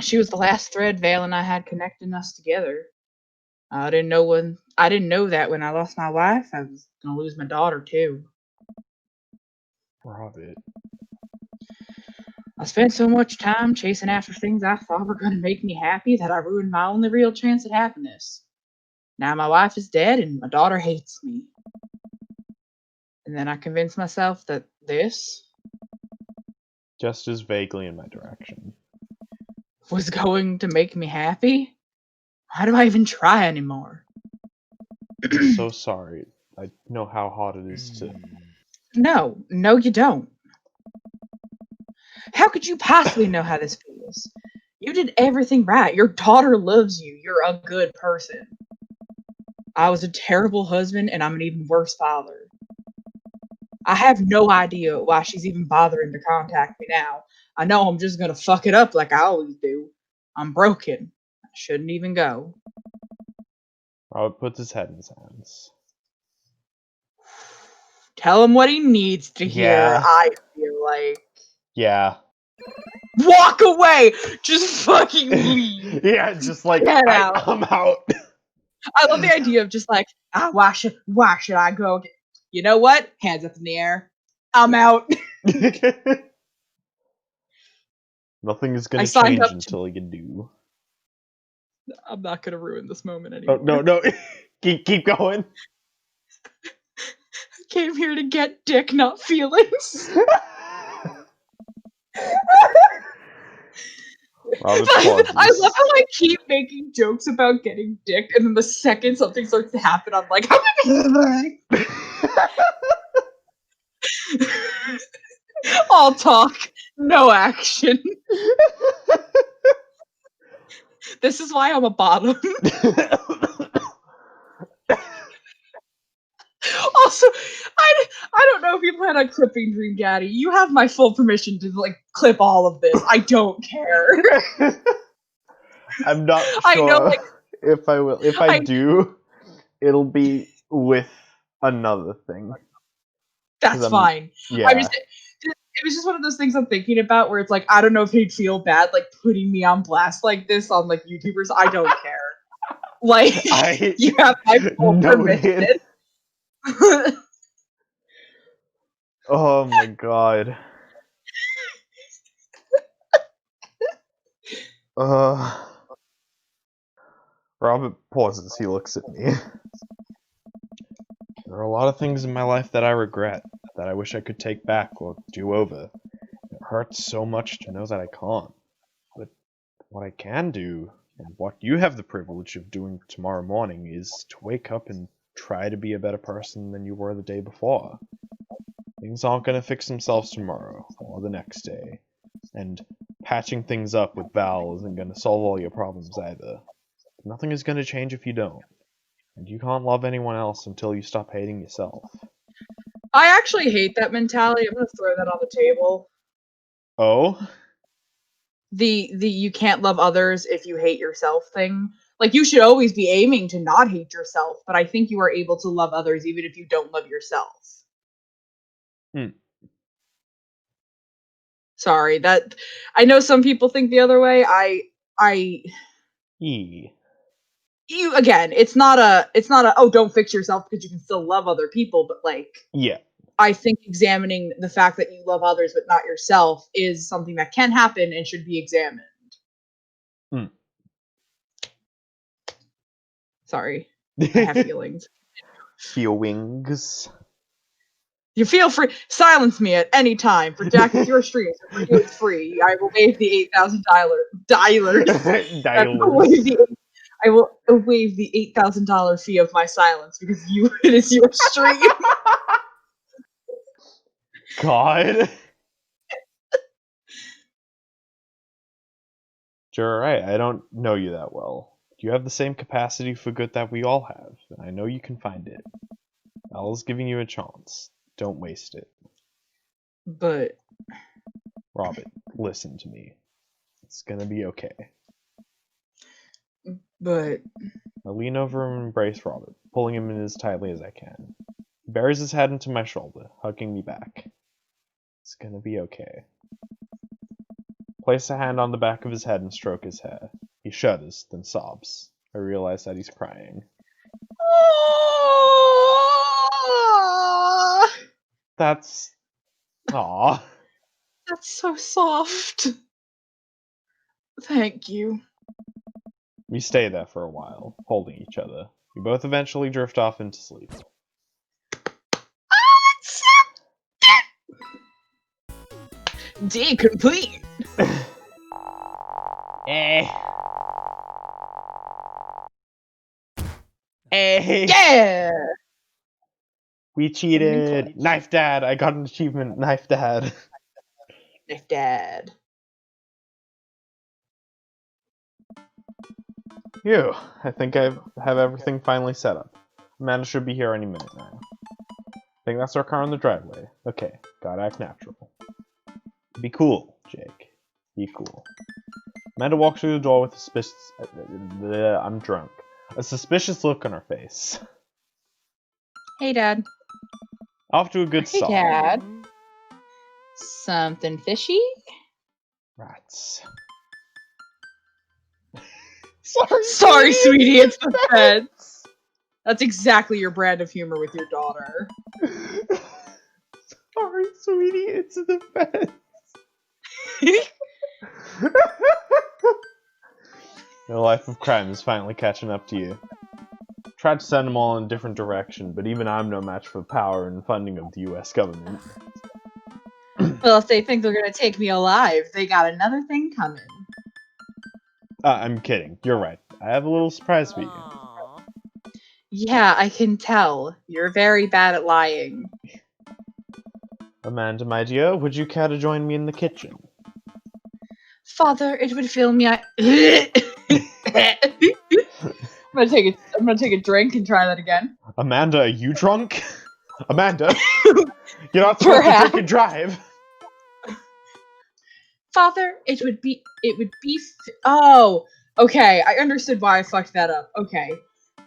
She was the last thread Vale and I had connecting us together. I didn't know that when I lost my wife, I was gonna lose my daughter too. Robert. I spent so much time chasing after things I thought were gonna make me happy that I ruined my only real chance at happiness. Now my wife is dead and my daughter hates me. And then I convinced myself that this Gestures vaguely in my direction. was going to make me happy? Why do I even try anymore? I'm so sorry. I know how hard it is to... No, you don't. How could you possibly know how this feels? You did everything right. Your daughter loves you. You're a good person. I was a terrible husband, and I'm an even worse father. I have no idea why she's even bothering to contact me now. I know I'm just gonna fuck it up like I always do. I'm broken. I shouldn't even go. Robert puts his head in his hands. Tell him what he needs to hear, Yeah. I feel like. Yeah. Walk away! Just fucking leave. Yeah, just like, Get out. I'm out. I love the idea of just like, why should I go? You know what? Hands up in the air. I'm out. Nothing is gonna I signed change up until he can do. I'm not gonna ruin this moment anymore. Oh, no. keep going. I came here to get dick, not feelings. I love how I keep making jokes about getting dick, and then the second something starts to happen, I'm like, all talk, no action. This is why I'm a bottom. Also, I don't know if you plan on clipping Dream Daddy. You have my full permission to like clip all of this. I don't care. I'm not sure I know, like, if I will. If I do, it'll be with another thing. That's fine. Yeah. It was just one of those things I'm thinking about where it's like, I don't know if he'd feel bad like putting me on blast like this on like YouTubers. I don't care. Like, you have my full permission. Oh my god. Robert pauses. He looks at me. There are a lot of things in my life that I regret, that I wish I could take back or do over. It hurts so much to know that I can't. But what I can do, and what you have the privilege of doing tomorrow morning, is to wake up and try to be a better person than you were the day before. Things aren't going to fix themselves tomorrow or the next day, and patching things up with Val isn't going to solve all your problems either. Nothing is going to change if you don't, and you can't love anyone else until you stop hating yourself. I actually hate that mentality. I'm gonna throw that on the table. Oh? The you can't love others if you hate yourself thing. Like, you should always be aiming to not hate yourself, but I think you are able to love others even if you don't love yourself. Sorry, that I know some people think the other way. You again, it's not a oh, don't fix yourself because you can still love other people, but like, Yeah. I think examining the fact that you love others but not yourself is something that can happen and should be examined. Sorry. I have feelings. Feelings. You feel free. Silence me at any time. For Jack, it's your stream. So for you, it's free. I will waive the $8,000 dialers. I will waive the $8,000 fee of my silence because it is your stream. God. You're right. I don't know you that well. You have the same capacity for good that we all have, and I know you can find it. Al's giving you a chance. Don't waste it. But Robert, listen to me. It's gonna be okay. But I lean over and embrace Robert, pulling him in as tightly as I can. He buries his head into my shoulder, hugging me back. It's gonna be okay. Place a hand on the back of his head and stroke his hair. He shudders, then sobs. I realize that he's crying. That's... Aww. That's so soft. Thank you. We stay there for a while, holding each other. We both eventually drift off into sleep. D complete. Yeah. We cheated. Knife Dad. I got an achievement. Knife Dad. Knife Dad. Phew. I think I have everything finally set up. Amanda should be here any minute now. I think that's our car in the driveway. Okay, gotta act natural. Be cool, Jake. Be cool. Amanda walks through the door with a suspicious... I'm drunk. A suspicious look on her face. Hey, Dad. Off to a good start. Hey, Dad. Something fishy? Rats. Sorry, sweetie, it's the feds. That's exactly your brand of humor with your daughter. Sorry, sweetie, it's the feds. The life of crime is finally catching up to you. Tried to send them all in a different direction, but even I'm no match for power and funding of the US government. Well, if they think they're gonna take me alive, they got another thing coming. I'm kidding. You're right. I have a little surprise for you. Aw. Yeah, I can tell. You're very bad at lying. Amanda, my dear, would you care to join me in the kitchen? Father, it would fill me. I'm gonna take a drink and try that again. Amanda, are you drunk? Amanda, you're not supposed to drink and drive. Father, it would be. Oh, okay. I understood why I fucked that up. Okay,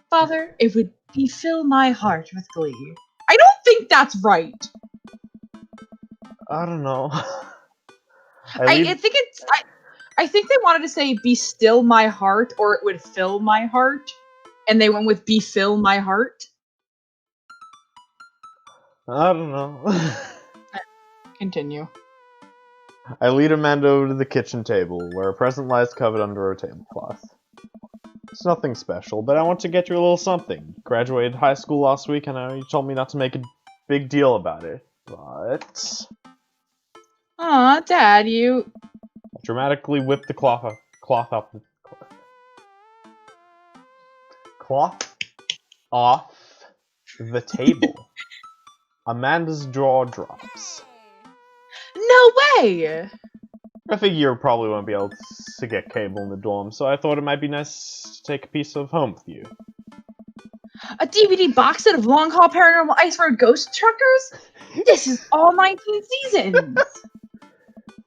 Father, it would fill my heart with glee. I don't think that's right. I don't know. I think it's. I think they wanted to say "be still my heart" or it would fill my heart, and they went with "be fill my heart." I don't know. Continue. I lead Amanda over to the kitchen table, where a present lies covered under a tablecloth. It's nothing special, but I want to get you a little something. You graduated high school last week, and you told me not to make a big deal about it, but... Aw, Dad, you... I dramatically whip the cloth off the table. Amanda's jaw drops. No way! I figure you probably won't be able to get cable in the dorm, so I thought it might be nice to take a piece of home with you. A DVD box set of Long Haul Paranormal Iceberg Ghost Truckers? This is all 19 seasons!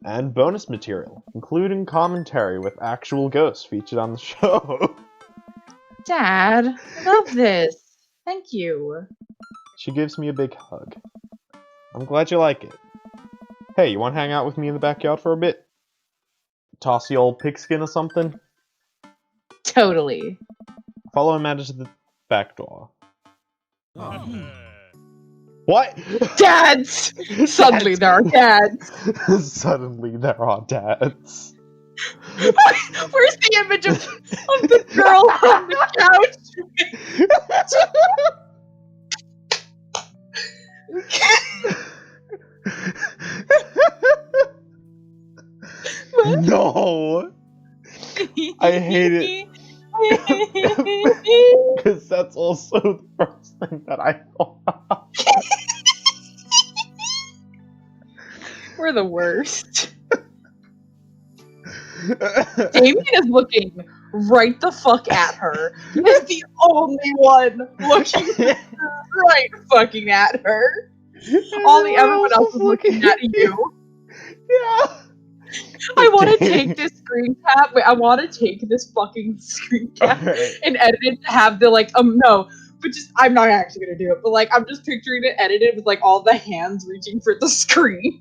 And bonus material, including commentary with actual ghosts featured on the show. Dad, I love this. Thank you. She gives me a big hug. I'm glad you like it. Hey, you want to hang out with me in the backyard for a bit? Toss the old pigskin or something? Totally. Follow Amanda to the back door. Oh. What? Dads! Suddenly there are dads. Suddenly there are dads. Where's the image of the girl on the couch? No! I hate it. Because that's also the first thing that I thought of. We're the worst. Damien is looking right the fuck at her. He is the only one looking right fucking at her. Everyone else is looking at you. Yeah. I want to take this screen cap. Wait, I want to take this fucking screen cap and edit it to have the no, but just I'm not actually gonna do it. But I'm just picturing it edited with all the hands reaching for the screen.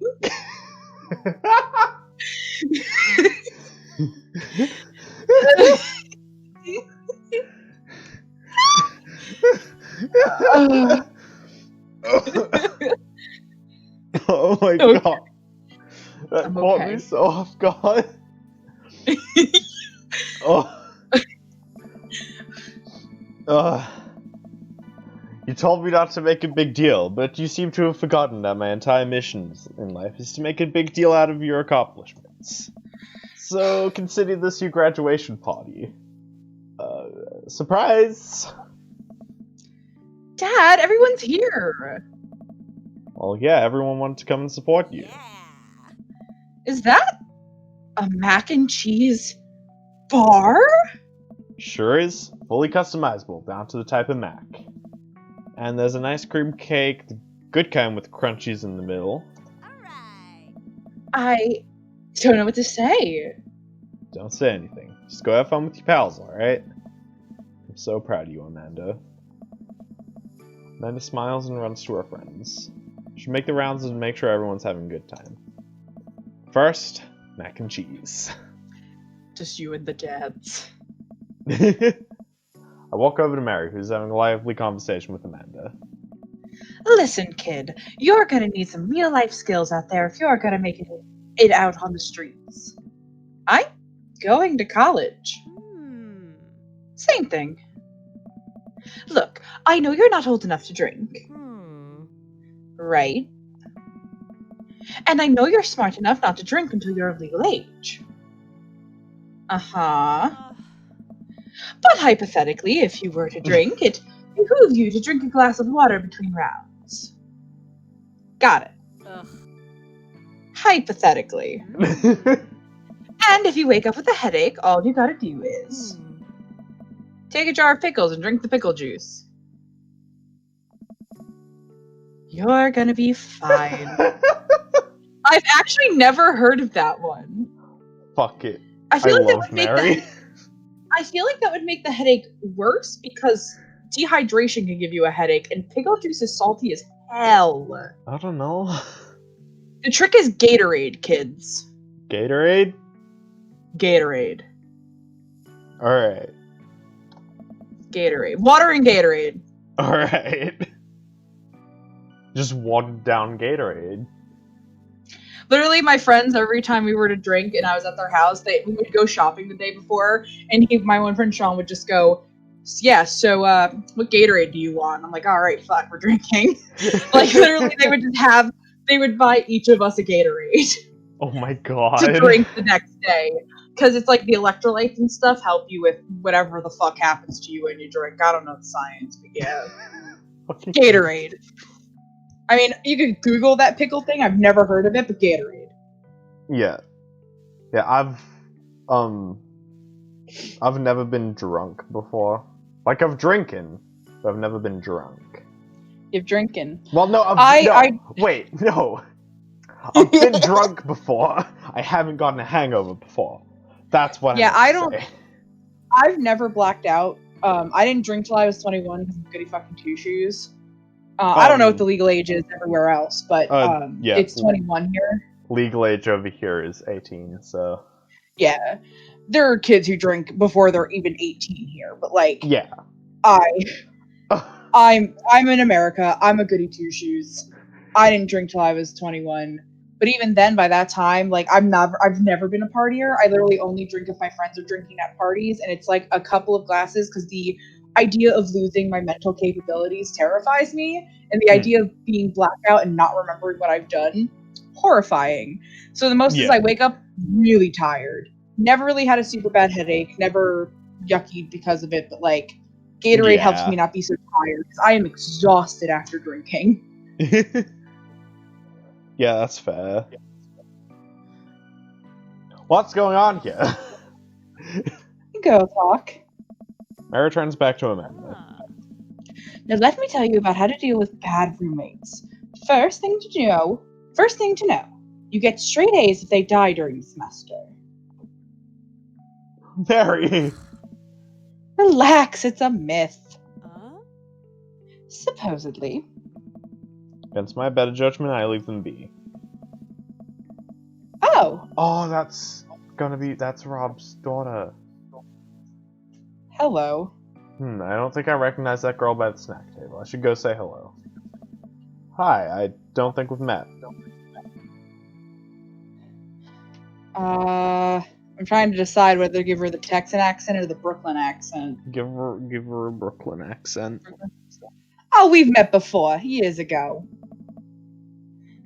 Oh my Okay. god. That I'm caught okay. me so off guard. Oh. You told me not to make a big deal, but you seem to have forgotten that my entire mission in life is to make a big deal out of your accomplishments. So consider this your graduation party. Surprise! Dad, everyone's here. Well, yeah, everyone wanted to come and support you. Is that a mac and cheese bar? Sure is. Fully customizable, down to the type of mac. And there's an ice cream cake, the good kind with crunchies in the middle. I don't know what to say. Don't say anything. Just go have fun with your pals, alright? I'm so proud of you, Amanda. Amanda smiles and runs to her friends. She should make the rounds and make sure everyone's having a good time. First, mac and cheese. Just you and the dads. I walk over to Mary, who's having a lively conversation with Amanda. Listen, kid, you're gonna need some real life skills out there if you're gonna make it out on the streets. I'm going to college. Same thing. Look, I know you're not old enough to drink. Right? And I know you're smart enough not to drink until you're of legal age. Uh-huh. But hypothetically, if you were to drink, it behooves you to drink a glass of water between rounds. Got it. Ugh. Hypothetically. And if you wake up with a headache, all you gotta do is take a jar of pickles and drink the pickle juice. You're gonna be fine. I've actually never heard of that one. Fuck it. I feel like that love would make Mary. I feel like that would make the headache worse because dehydration can give you a headache, and pickle juice is salty as hell. I don't know. The trick is Gatorade, kids. Gatorade? Gatorade. Alright. Gatorade. Water and Gatorade. Alright. Just watered down Gatorade. Literally, my friends, every time we were to drink and I was at their house, we would go shopping the day before, and my one friend Sean would just go, yeah, so what Gatorade do you want? I'm like, alright, fuck, we're drinking. Literally, they would buy each of us a Gatorade. Oh my god. To drink the next day. Because it's the electrolytes and stuff help you with whatever the fuck happens to you when you drink. I don't know the science, but yeah. Gatorade. I mean, you can Google that pickle thing. I've never heard of it, but Gatorade. Yeah. Yeah, I've never been drunk before. Like, I've drinking, but I've never been drunk. You're drinking. Well, no, wait, no. I've been drunk before. I haven't gotten a hangover before. That's what say. I've never blacked out. I didn't drink till I was 21 because of goody fucking two shoes. I don't know what the legal age is everywhere else, but yeah, it's 21 here. Legal age over here is 18, so... Yeah. There are kids who drink before they're even 18 here, but like... Yeah. I'm in America. I'm a goody two shoes. I didn't drink till I was 21. But even then, by that time, like I've never been a partier. I literally only drink if my friends are drinking at parties, and it's like a couple of glasses because the idea of losing my mental capabilities terrifies me, and the idea of being blacked out and not remembering what I've done, horrifying. So the most is I wake up really tired. Never really had a super bad headache. Never yucky because of it, but like Gatorade helps me not be so tired because I am exhausted after drinking. Yeah, that's fair. What's going on here? Go talk. Mara turns back to Amanda. Now let me tell you about how to deal with bad roommates. First thing to know, you get straight A's if they die during the semester. Mary! Relax, it's a myth. Supposedly. Against my better judgment, I leave them be. Oh! Oh, that's Rob's daughter. Hello. I don't think I recognize that girl by the snack table. I should go say hello. Hi, I don't think we've met. I'm trying to decide whether to give her the Texan accent or the Brooklyn accent. Give her a Brooklyn accent. Oh, we've met before, years ago.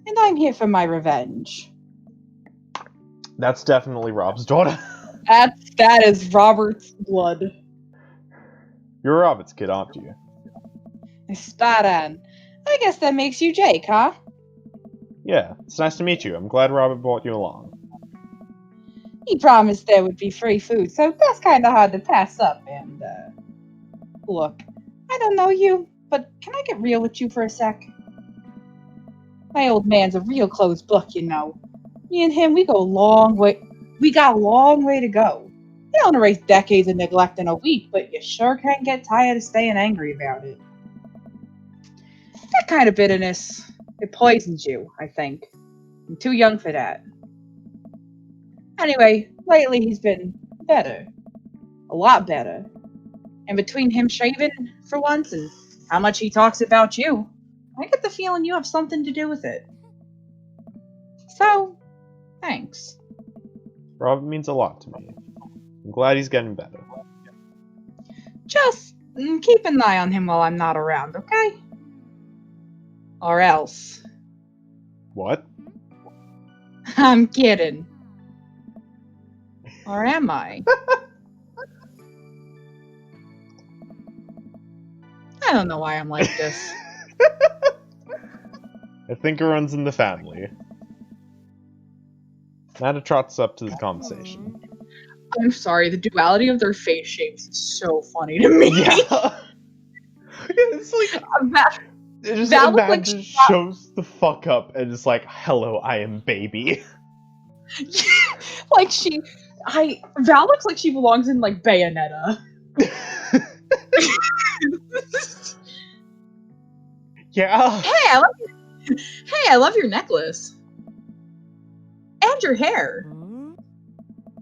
And I'm here for my revenge. That's definitely Rob's daughter. That is Robert's blood. You're Robert's kid, aren't you? Spot on. I guess that makes you Jake, huh? Yeah, it's nice to meet you. I'm glad Robert brought you along. He promised there would be free food, so that's kind of hard to pass up, and, look, I don't know you, but can I get real with you for a sec? My old man's a real closed book, you know. Me and him, we got a long way to go. You don't erase decades of neglect in a week, but you sure can get tired of staying angry about it. That kind of bitterness, it poisons you, I think. I'm too young for that. Anyway, lately he's been better. A lot better. And between him shaving for once and how much he talks about you, I get the feeling you have something to do with it. So, thanks. Robert means a lot to me. I'm glad he's getting better. Just keep an eye on him while I'm not around, okay? Or else. What? I'm kidding. Or am I? I don't know why I'm like this. I think it runs in the family. Nana trots up to the conversation. I'm sorry, the duality of their face shapes is so funny to me. Yeah. It's like Val imagine shows the fuck up and it's like, hello, I am baby. Like Val looks like she belongs in like Bayonetta. Yeah. Hey, I love your necklace. And your hair.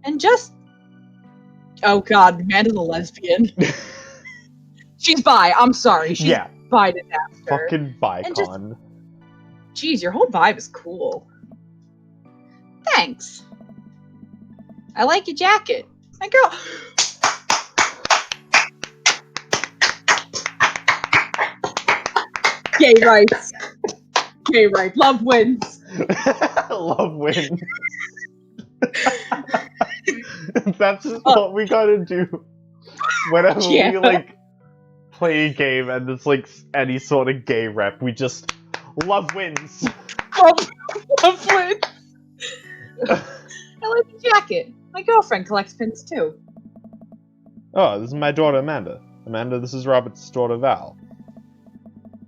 And just... Oh god, Amanda's a lesbian. She's bi, I'm sorry. She's bi disaster. Fucking bicon. Jeez, your whole vibe is cool. Thanks. I like your jacket. My girl... Gay rights. Gay rights. Love wins. Love wins. That's just what we gotta do. Whenever we play a game and it's like any sort of gay rep. We just love wins. Love wins. I like the jacket. My girlfriend collects pins too. Oh, this is my daughter Amanda. Amanda, this is Robert's daughter Val.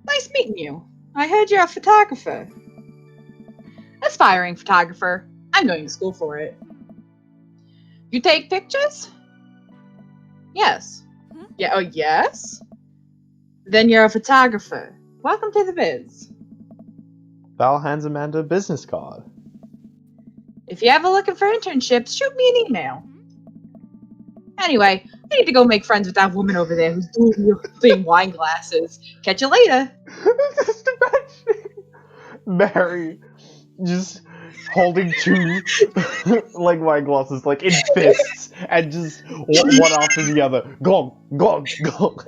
Nice meeting you. I heard you're a photographer. Aspiring photographer. I'm going to school for it. You take pictures? Yes. Yeah. Oh, yes? Then you're a photographer. Welcome to the biz. Val hands Amanda a business card. If you're ever looking for internships, shoot me an email. Anyway, I need to go make friends with that woman over there who's doing wine glasses. Catch you later. Just imagine Mary just holding two like wine glasses like in fists and just one after the other. Glug, glug, glug.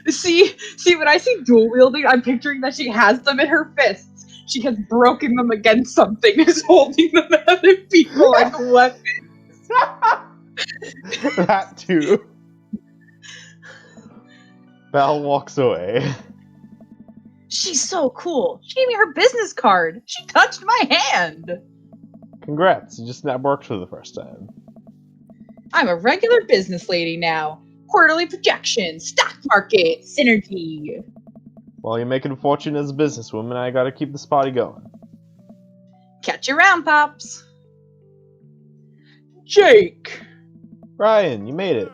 See, when I see dual wielding, I'm picturing that she has them in her fists. She has broken them against something, is holding them at other people like weapons. That too. Val walks away. She's so cool. She gave me her business card. She touched my hand. Congrats, you just networked for the first time. I'm a regular business lady now. Quarterly projections, stock market, synergy. While you're making a fortune as a businesswoman, I gotta keep this party going. Catch you around, Pops. Jake. Ryan, you made it.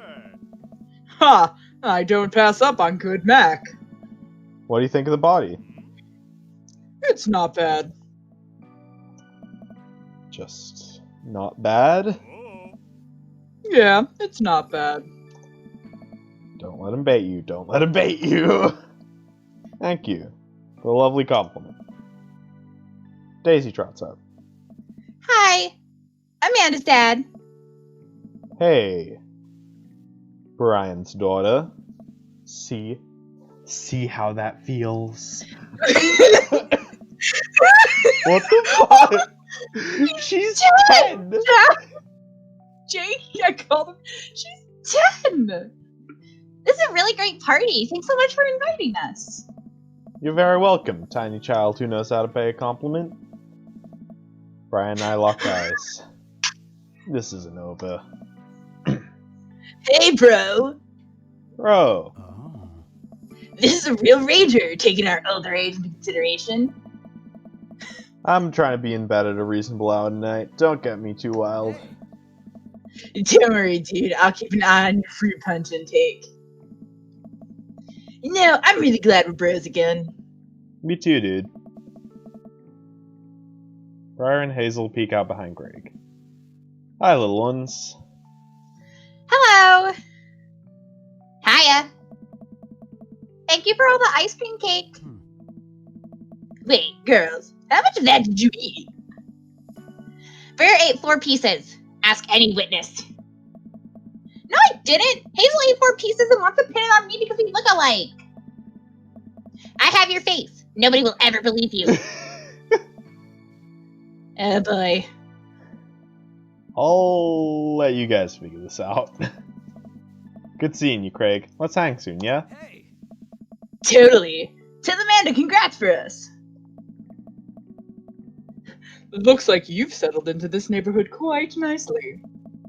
Ha! I don't pass up on good Mac. What do you think of the body? It's not bad. Just not bad? Yeah, it's not bad. Don't let him bait you. Don't let him bait you. Thank you for a lovely compliment. Daisy trots up. Hi. Amanda's dad. Hey, Brian's daughter. See how that feels. What the fuck? She's 10. Jake, I called him. She's 10. This is a really great party. Thanks so much for inviting us. You're very welcome, tiny child who knows how to pay a compliment. Brian and I lock eyes. This isn't over. Hey, bro. Bro. This is a real rager, taking our older age into consideration. I'm trying to be in bed at a reasonable hour tonight. Don't get me too wild. Don't worry, dude. I'll keep an eye on your fruit punch intake. No, I'm really glad we're bros again. Me too, dude. Briar and Hazel peek out behind Greg. Hi, little ones. Hello. Hiya. Thank you for all the ice cream cake. Wait, girls, how much of that did you eat? Bear ate 4 pieces. Ask any witness. No, I didn't. Hazel ate 4 pieces and wants to pin it on me because we look alike. I have your face. Nobody will ever believe you. Oh boy. I'll let you guys figure this out. Good seeing you, Craig. Let's hang soon, yeah? Totally. Tell Amanda congrats for us. Looks like you've settled into this neighborhood quite nicely.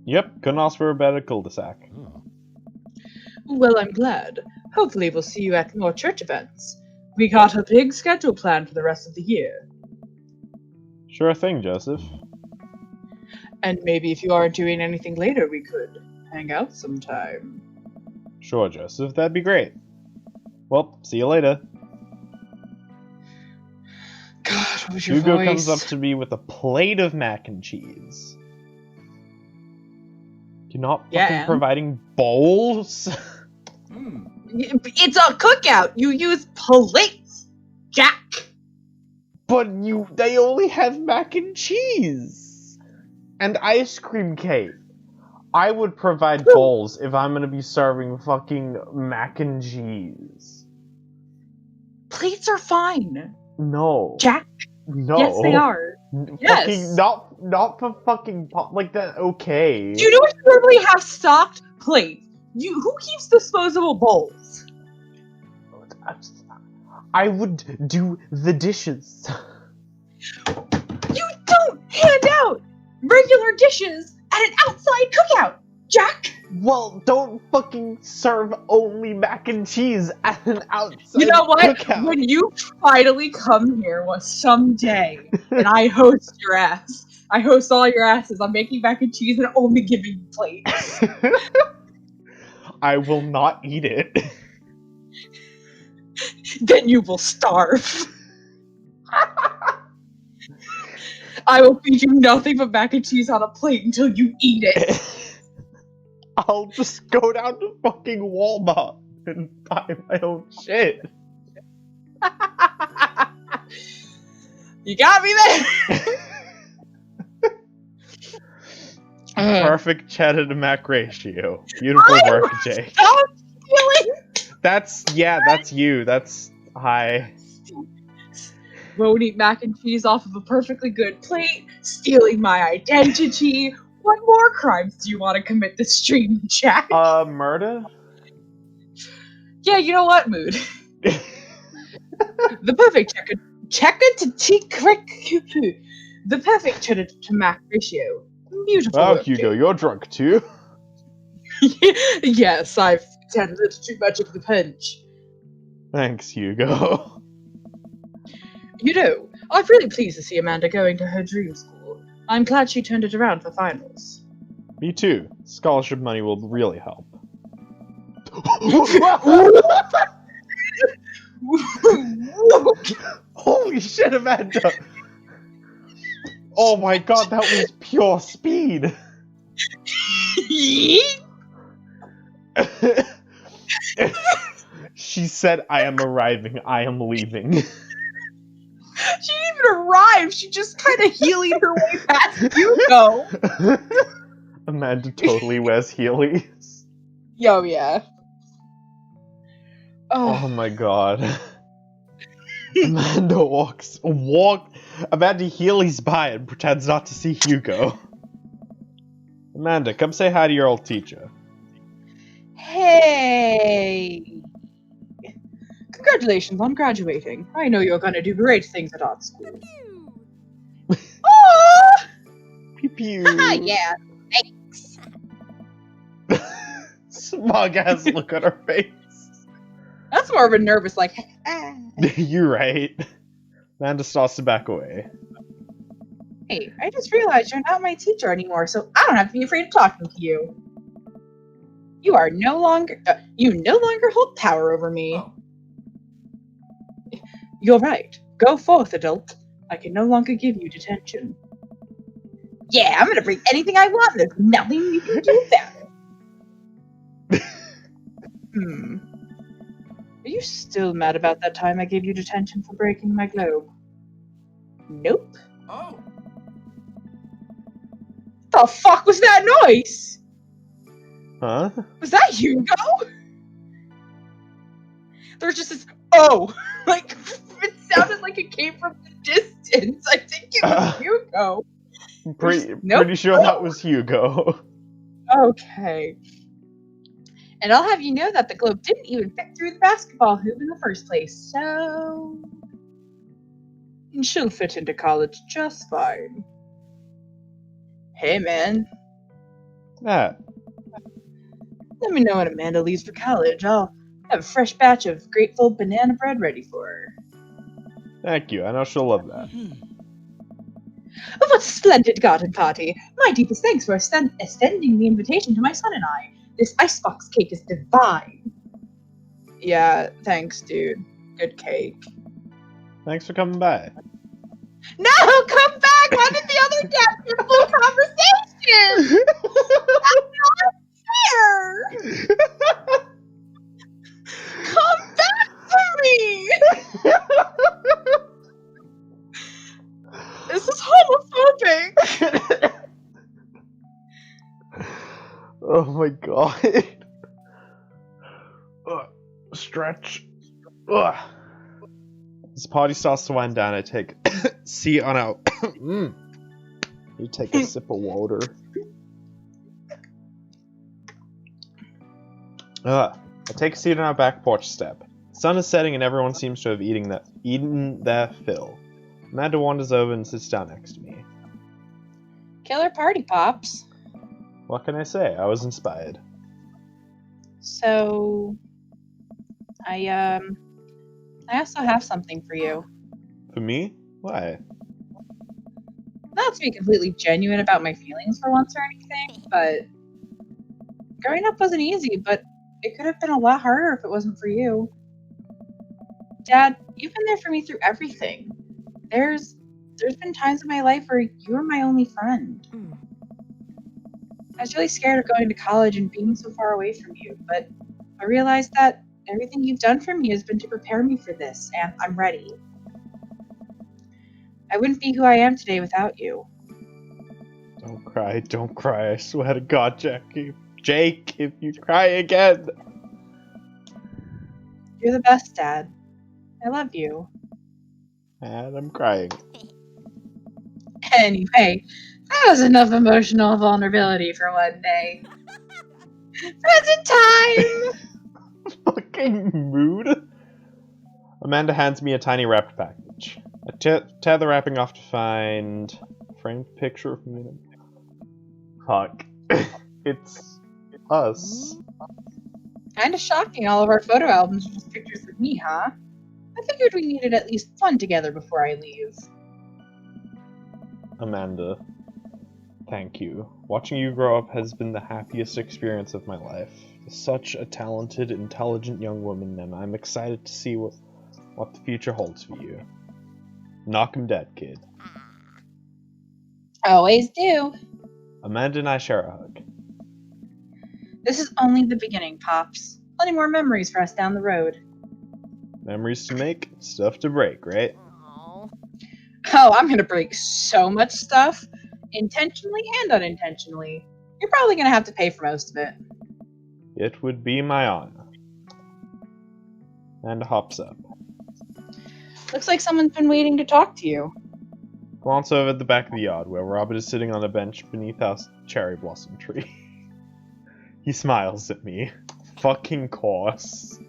Yep, couldn't ask for a better cul-de-sac. Well, I'm glad. Hopefully we'll see you at more church events. We got a big schedule planned for the rest of the year. Sure thing, Joseph. And maybe if you aren't doing anything later, we could hang out sometime. Sure, Joseph, that'd be great. Well, see you later. God, what was your Hugo voice? comes up to me with a plate of mac and cheese. You're not fucking providing bowls? It's a cookout! You use plates, Jack! But they only have mac and cheese! And ice cream cake. I would provide bowls if I'm gonna be serving fucking mac and cheese. Plates are fine. No. Jack? No. Yes, they are. Yes. Fucking, not for fucking like that, okay. Do you know what you normally have stocked plates? Who keeps disposable bowls? I would do the dishes. You don't hand out regular dishes at an outside cookout, Jack! Well, don't fucking serve only mac and cheese at an outside You know what? cookout. When you finally come here someday, and I host your ass, I host all your asses, I'm making mac and cheese and only giving you plates. I will not eat it. Then you will starve. I will feed you nothing but mac and cheese on a plate until you eat it. I'll just go down to fucking Walmart and buy my own shit. You got me there. Perfect cheddar to mac ratio. Beautiful work, Jake. Stop stealing. That's you. That's hi. Won't eat mac and cheese off of a perfectly good plate, stealing my identity. What more crimes do you want to commit this stream, Jack? Murder? Yeah, you know what, Mood? The perfect the perfect cheddar to mac ratio. Beautiful. Oh, work, Hugo, Jake. you're drunk too? Yes, I've had a little too much of the punch. Thanks, Hugo. You know, I'm really pleased to see Amanda going to her dream school. I'm glad she turned it around for finals. Me too. Scholarship money will really help. Holy shit, Amanda! Oh my god, that was pure speed! She said, I am arriving, I am leaving. She didn't even arrive. She just kind of healing her way past Hugo. Amanda totally wears Heelys. Yo, yeah. Oh my god. Amanda Amanda Heelys by and pretends not to see Hugo. Amanda, come say hi to your old teacher. Hey. Congratulations on graduating. I know you're gonna do great things at art school. Aww! Pew pew. Yeah. Smug ass look on her face. That's more of a nervous, like, You're right. Amanda starts to back away. Hey, I just realized you're not my teacher anymore, so I don't have to be afraid of talking to you. You are no longer, you no longer hold power over me. Oh. You're right. Go forth, adult. I can no longer give you detention. Yeah, I'm gonna bring anything I want, and there's nothing you can do about it. Are you still mad about that time I gave you detention for breaking my globe? Nope. Oh. The fuck was that noise? Huh? Was that Hugo? There was just this, oh! Like, it sounded like it came from the distance. I think it was Hugo. Pretty sure that was Hugo. Okay. And I'll have you know that the globe didn't even fit through the basketball hoop in the first place, so... she'll fit into college just fine. Hey, man. Ah, Let me know when Amanda leaves for college. I'll have a fresh batch of grateful banana bread ready for her. thank you. I know she'll love that. Oh, what a splendid garden party! My deepest thanks for extending the invitation to my son and I. This icebox cake is divine. Yeah, thanks, dude. Good cake. Thanks for coming by. No, come back! Why did the other dad get full conversation? That's not fair! Come back to me! This is homophobic! Oh my god. Stretch. Ugh. As the party starts to wind down, I take a seat on out. You take a sip of water. I take a seat on our back porch step. Sun is setting and everyone seems to have eaten their fill. Amanda wanders over and sits down next to me. Killer party, Pops. What can I say? I was inspired. So, I also have something for you. For me? Why? Not to be completely genuine about my feelings for once or anything, but growing up wasn't easy, but it could have been a lot harder if it wasn't for you. Dad, you've been there for me through everything. There's been times in my life where you were my only friend. I was really scared of going to college and being so far away from you, but I realized that everything you've done for me has been to prepare me for this, and I'm ready. I wouldn't be who I am today without you. Don't cry, I swear to God, Jake, if you cry again! You're the best, Dad. I love you. And I'm crying. Anyway, that was enough emotional vulnerability for one day. Present time! Fucking mood? Amanda hands me a tiny wrapped package. I tear the wrapping off to find a framed picture of me. Fuck. It's us. Kinda shocking all of our photo albums are just pictures of me, huh? I figured we needed at least one together before I leave. Amanda, thank you. Watching you grow up has been the happiest experience of my life. Such a talented, intelligent young woman, and I'm excited to see what the future holds for you. Knock 'em dead, kid. Always do. Amanda and I share a hug. This is only the beginning, Pops. Plenty more memories for us down the road. Memories to make, stuff to break, right? Aw. Oh, I'm gonna break so much stuff, intentionally and unintentionally. You're probably gonna have to pay for most of it. It would be my honor. And hops up. Looks like someone's been waiting to talk to you. Glance over at the back of the yard, where Robert is sitting on a bench beneath our cherry blossom tree. He smiles at me. Fucking course.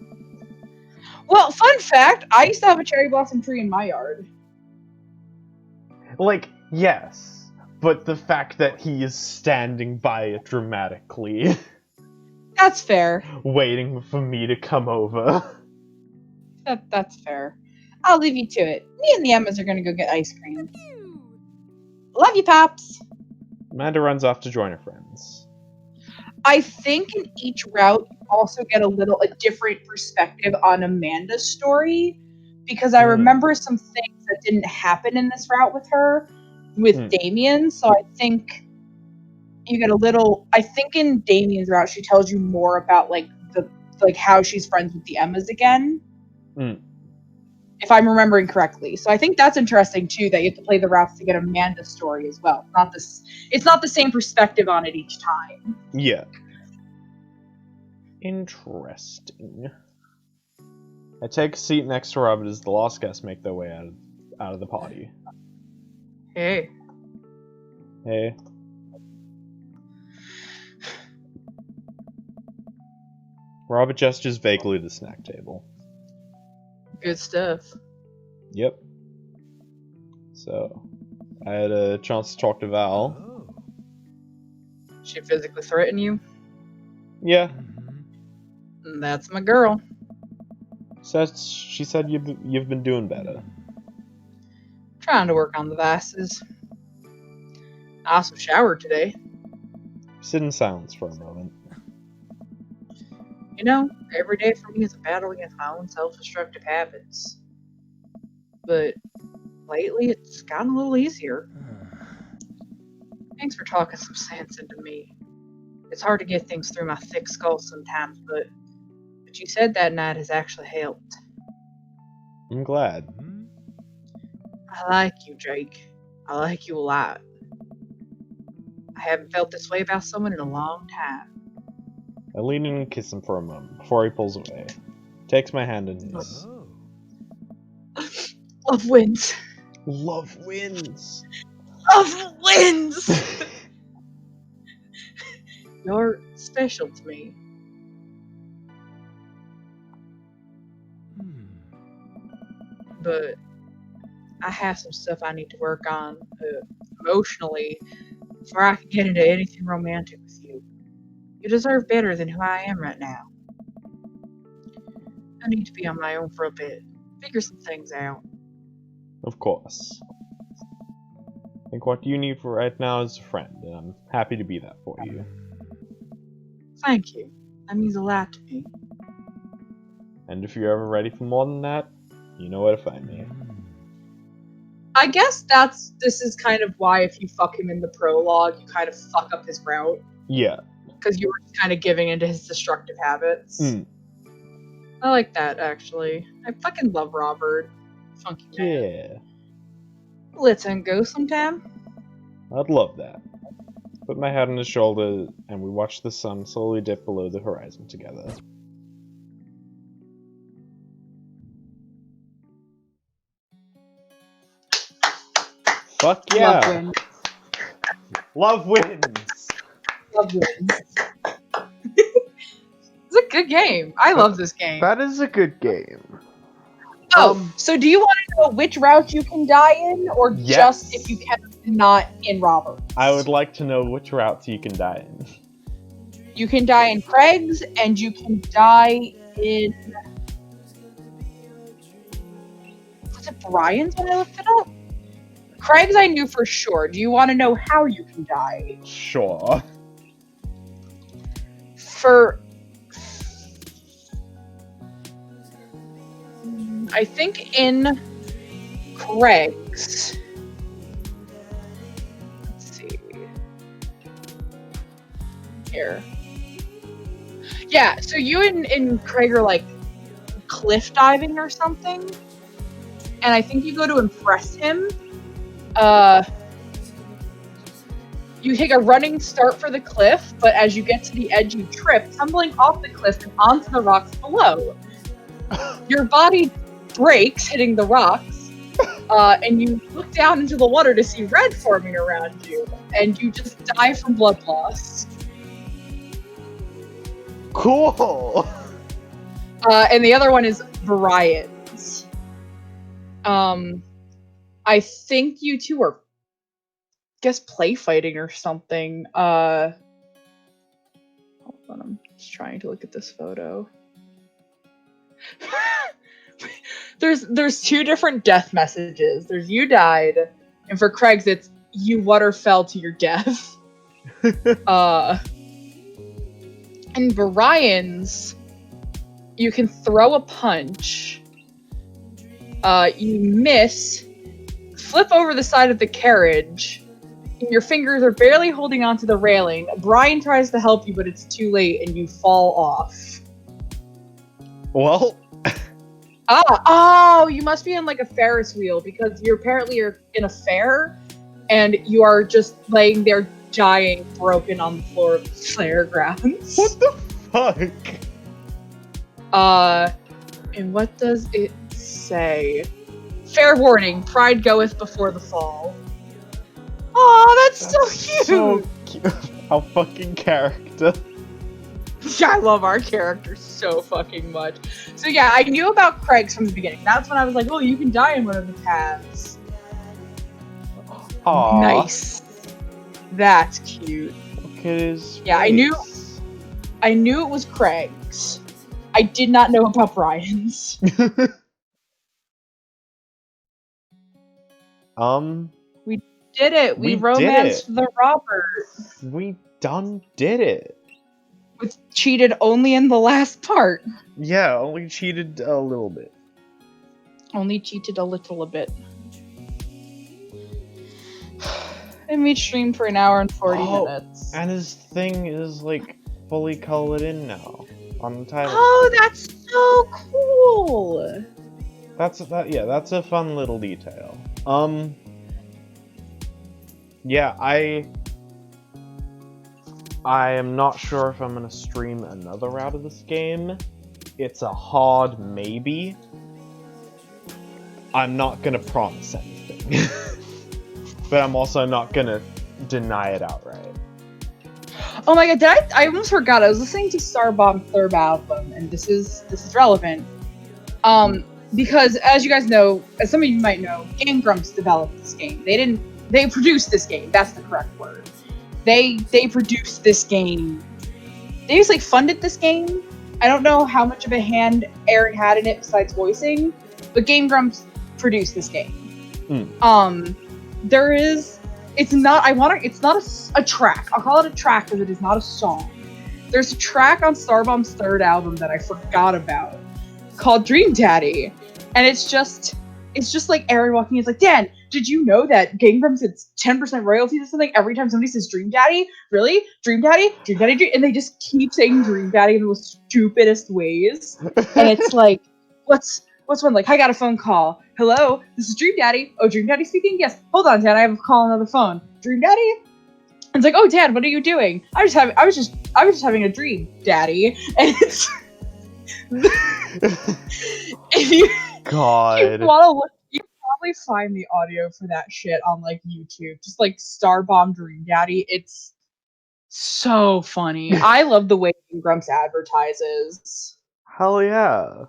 Well, fun fact, I used to have a cherry blossom tree in my yard. Like, yes, but the fact that he is standing by it dramatically, That's fair. waiting for me to come over. That's fair. I'll leave you to it. Me and the Emmas are gonna go get ice cream. Love you, Pops. Amanda runs off to join her friends. I think in each route you also get a different perspective on Amanda's story, because I remember some things that didn't happen in this route with her, with Damien. So I think you get I think in Damien's route she tells you more about how she's friends with the Emmas again. If I'm remembering correctly. So I think that's interesting too, that you have to play the routes to get Amanda's story as well. It's not the same perspective on it each time. Yeah. Interesting. I take a seat next to Robert as the lost guests make their way out of the party. Hey. Hey. Robert gestures vaguely to the snack table. Good stuff. Yep. So, I had a chance to talk to Val. Oh. She physically threaten you? Yeah. That's my girl. She said you've been doing better. Trying to work on the vices. I also showered today. Sit in silence for a moment. You know, every day for me is a battle against my own self-destructive habits. But lately it's gotten a little easier. Thanks for talking some sense into me. It's hard to get things through my thick skull sometimes, but what you said that night has actually helped. I'm glad. I like you, Drake. I like you a lot. I haven't felt this way about someone in a long time. I lean in and kiss him for a moment before he pulls away. Takes my hand in his. Oh. Love wins. Love wins! Love wins! You're special to me. but I have some stuff I need to work on emotionally before I can get into anything romantic with you. You deserve better than who I am right now. I need to be on my own for a bit, figure some things out. Of course. I think what you need for right now is a friend, and I'm happy to be that for you. Thank you. That means a lot to me. And if you're ever ready for more than that, you know where to find me. I guess this is kind of why if you fuck him in the prologue, you kind of fuck up his route. Yeah. Because you were kind of giving into his destructive habits. I like that, actually. I fucking love Robert. Funky man. Yeah. Let's go sometime. I'd love that. Put my head on his shoulder, and we watch the sun slowly dip below the horizon together. Fuck yeah! Love wins! Love wins. It's a good game. I love this game. That is a good game. Oh, so do you want to know which route you can die in, or Yes. just if you can not in Robert? I would like to know which routes you can die in. You can die in Craig's, and you can die in... Was it Brian's when I looked it up? Craig's I knew for sure. Do you want to know how you can die? Sure. For... I think in Craig's... Let's see... Here. Yeah, so you and Craig are like cliff diving or something, and I think you go to impress him. You take a running start for the cliff, but as you get to the edge, you trip, tumbling off the cliff and onto the rocks below. Your body breaks, hitting the rocks, and you look down into the water to see red forming around you, and you just die from blood loss. Cool! And the other one is Brian's. I think you two are, play fighting or something. Hold on, I'm just trying to look at this photo. There's two different death messages. There's you died, and for Craig's it's you water fell to your death. And Brian's, you can throw a punch. You miss, flip over the side of the carriage, and your fingers are barely holding onto the railing. Brian tries to help you, but it's too late, and you fall off. Well... Oh, you must be on like a Ferris wheel, because you apparently are in a fair, and you are just laying there dying, broken on the floor of the fairgrounds. What the fuck? And what does it say? Fair warning, pride goeth before the fall. Oh, that's so cute! So cute. Our fucking character. Yeah, I love our characters so fucking much. So yeah, I knew about Craig's from the beginning. That's when I was like, oh, you can die in one of the paths. Aww. Nice. That's cute. Look at his Yeah, I knew it was Craig's. I did not know about Brian's. We did it. We romanced the Robert. We done did it. We cheated only in the last part. Yeah, only cheated a little bit. Only cheated a little bit. And we streamed for an hour and 40 minutes. And his thing is like fully colored in now on the title. Oh, that's so cool. That's a fun little detail. Yeah, I am not sure if I'm gonna stream another route of this game. It's a hard maybe. I'm not gonna promise anything. But I'm also not gonna deny it outright. Oh my god, I almost forgot. I was listening to Starbomb third album, and this is relevant. because as you guys know, as some of you might know, Game Grumps developed this game. They produced this game. That's the correct word. They produced this game. They just like funded this game. I don't know how much of a hand Aaron had in it besides voicing, but Game Grumps produced this game. It's not a track. I'll call it a track because it is not a song. There's a track on Starbomb's third album that I forgot about called Dream Daddy. And it's just like Aaron walking in. It's like, Dan, did you know that Game Grumps gets 10% royalties or something every time somebody says Dream Daddy? Really? Dream Daddy? Dream Daddy? And they just keep saying Dream Daddy in the most stupidest ways. And it's like, what's one? Like, I got a phone call. Hello, this is Dream Daddy. Oh, Dream Daddy speaking? Yes. Hold on, Dan, I have a call on the phone. Dream Daddy? And it's like, oh, Dad, what are you doing? I was just having a dream, Daddy. And it's if you want to look, you can probably find the audio for that shit on like YouTube. Just like Starbomb Dream Daddy. It's so funny. I love the way Game Grumps advertises. Hell yeah.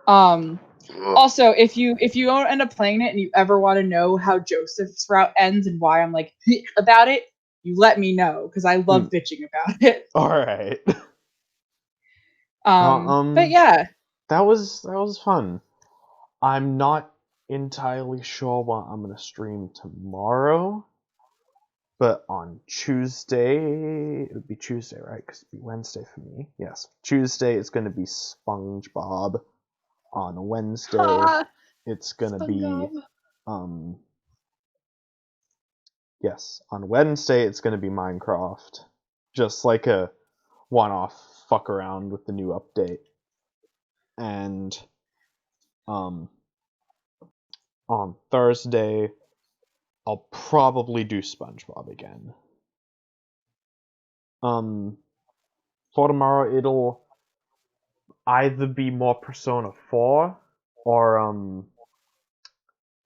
Also, if you don't end up playing it and you ever want to know how Joseph's route ends and why I'm like about it, you let me know because I love bitching about it. All right. But yeah, that was fun. I'm not entirely sure what I'm gonna stream tomorrow, but on Tuesday, it would be Tuesday, right? Because it'd be Wednesday for me. Yes, Tuesday it's gonna be SpongeBob. On Wednesday, it's gonna be yes, on Wednesday it's gonna be Minecraft, just like a one-off fuck around with the new update. And on Thursday, I'll probably do SpongeBob again. For tomorrow, it'll either be more Persona 4 or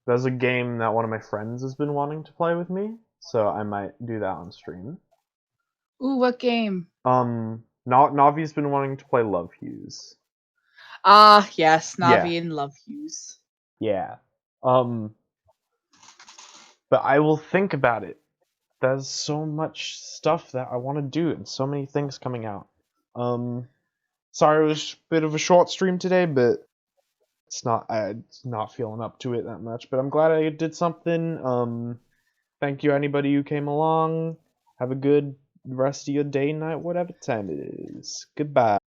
there's a game that one of my friends has been wanting to play with me, so I might do that on stream. Ooh, what game? Navi's been wanting to play Love Hughes. Ah, yes, Navi and Love Hughes. Yeah. But I will think about it. There's so much stuff that I want to do and so many things coming out. Sorry it was a bit of a short stream today, but I'm not feeling up to it that much. But I'm glad I did something. Thank you anybody who came along. Have a good rest of your day, night, whatever time it is. Goodbye.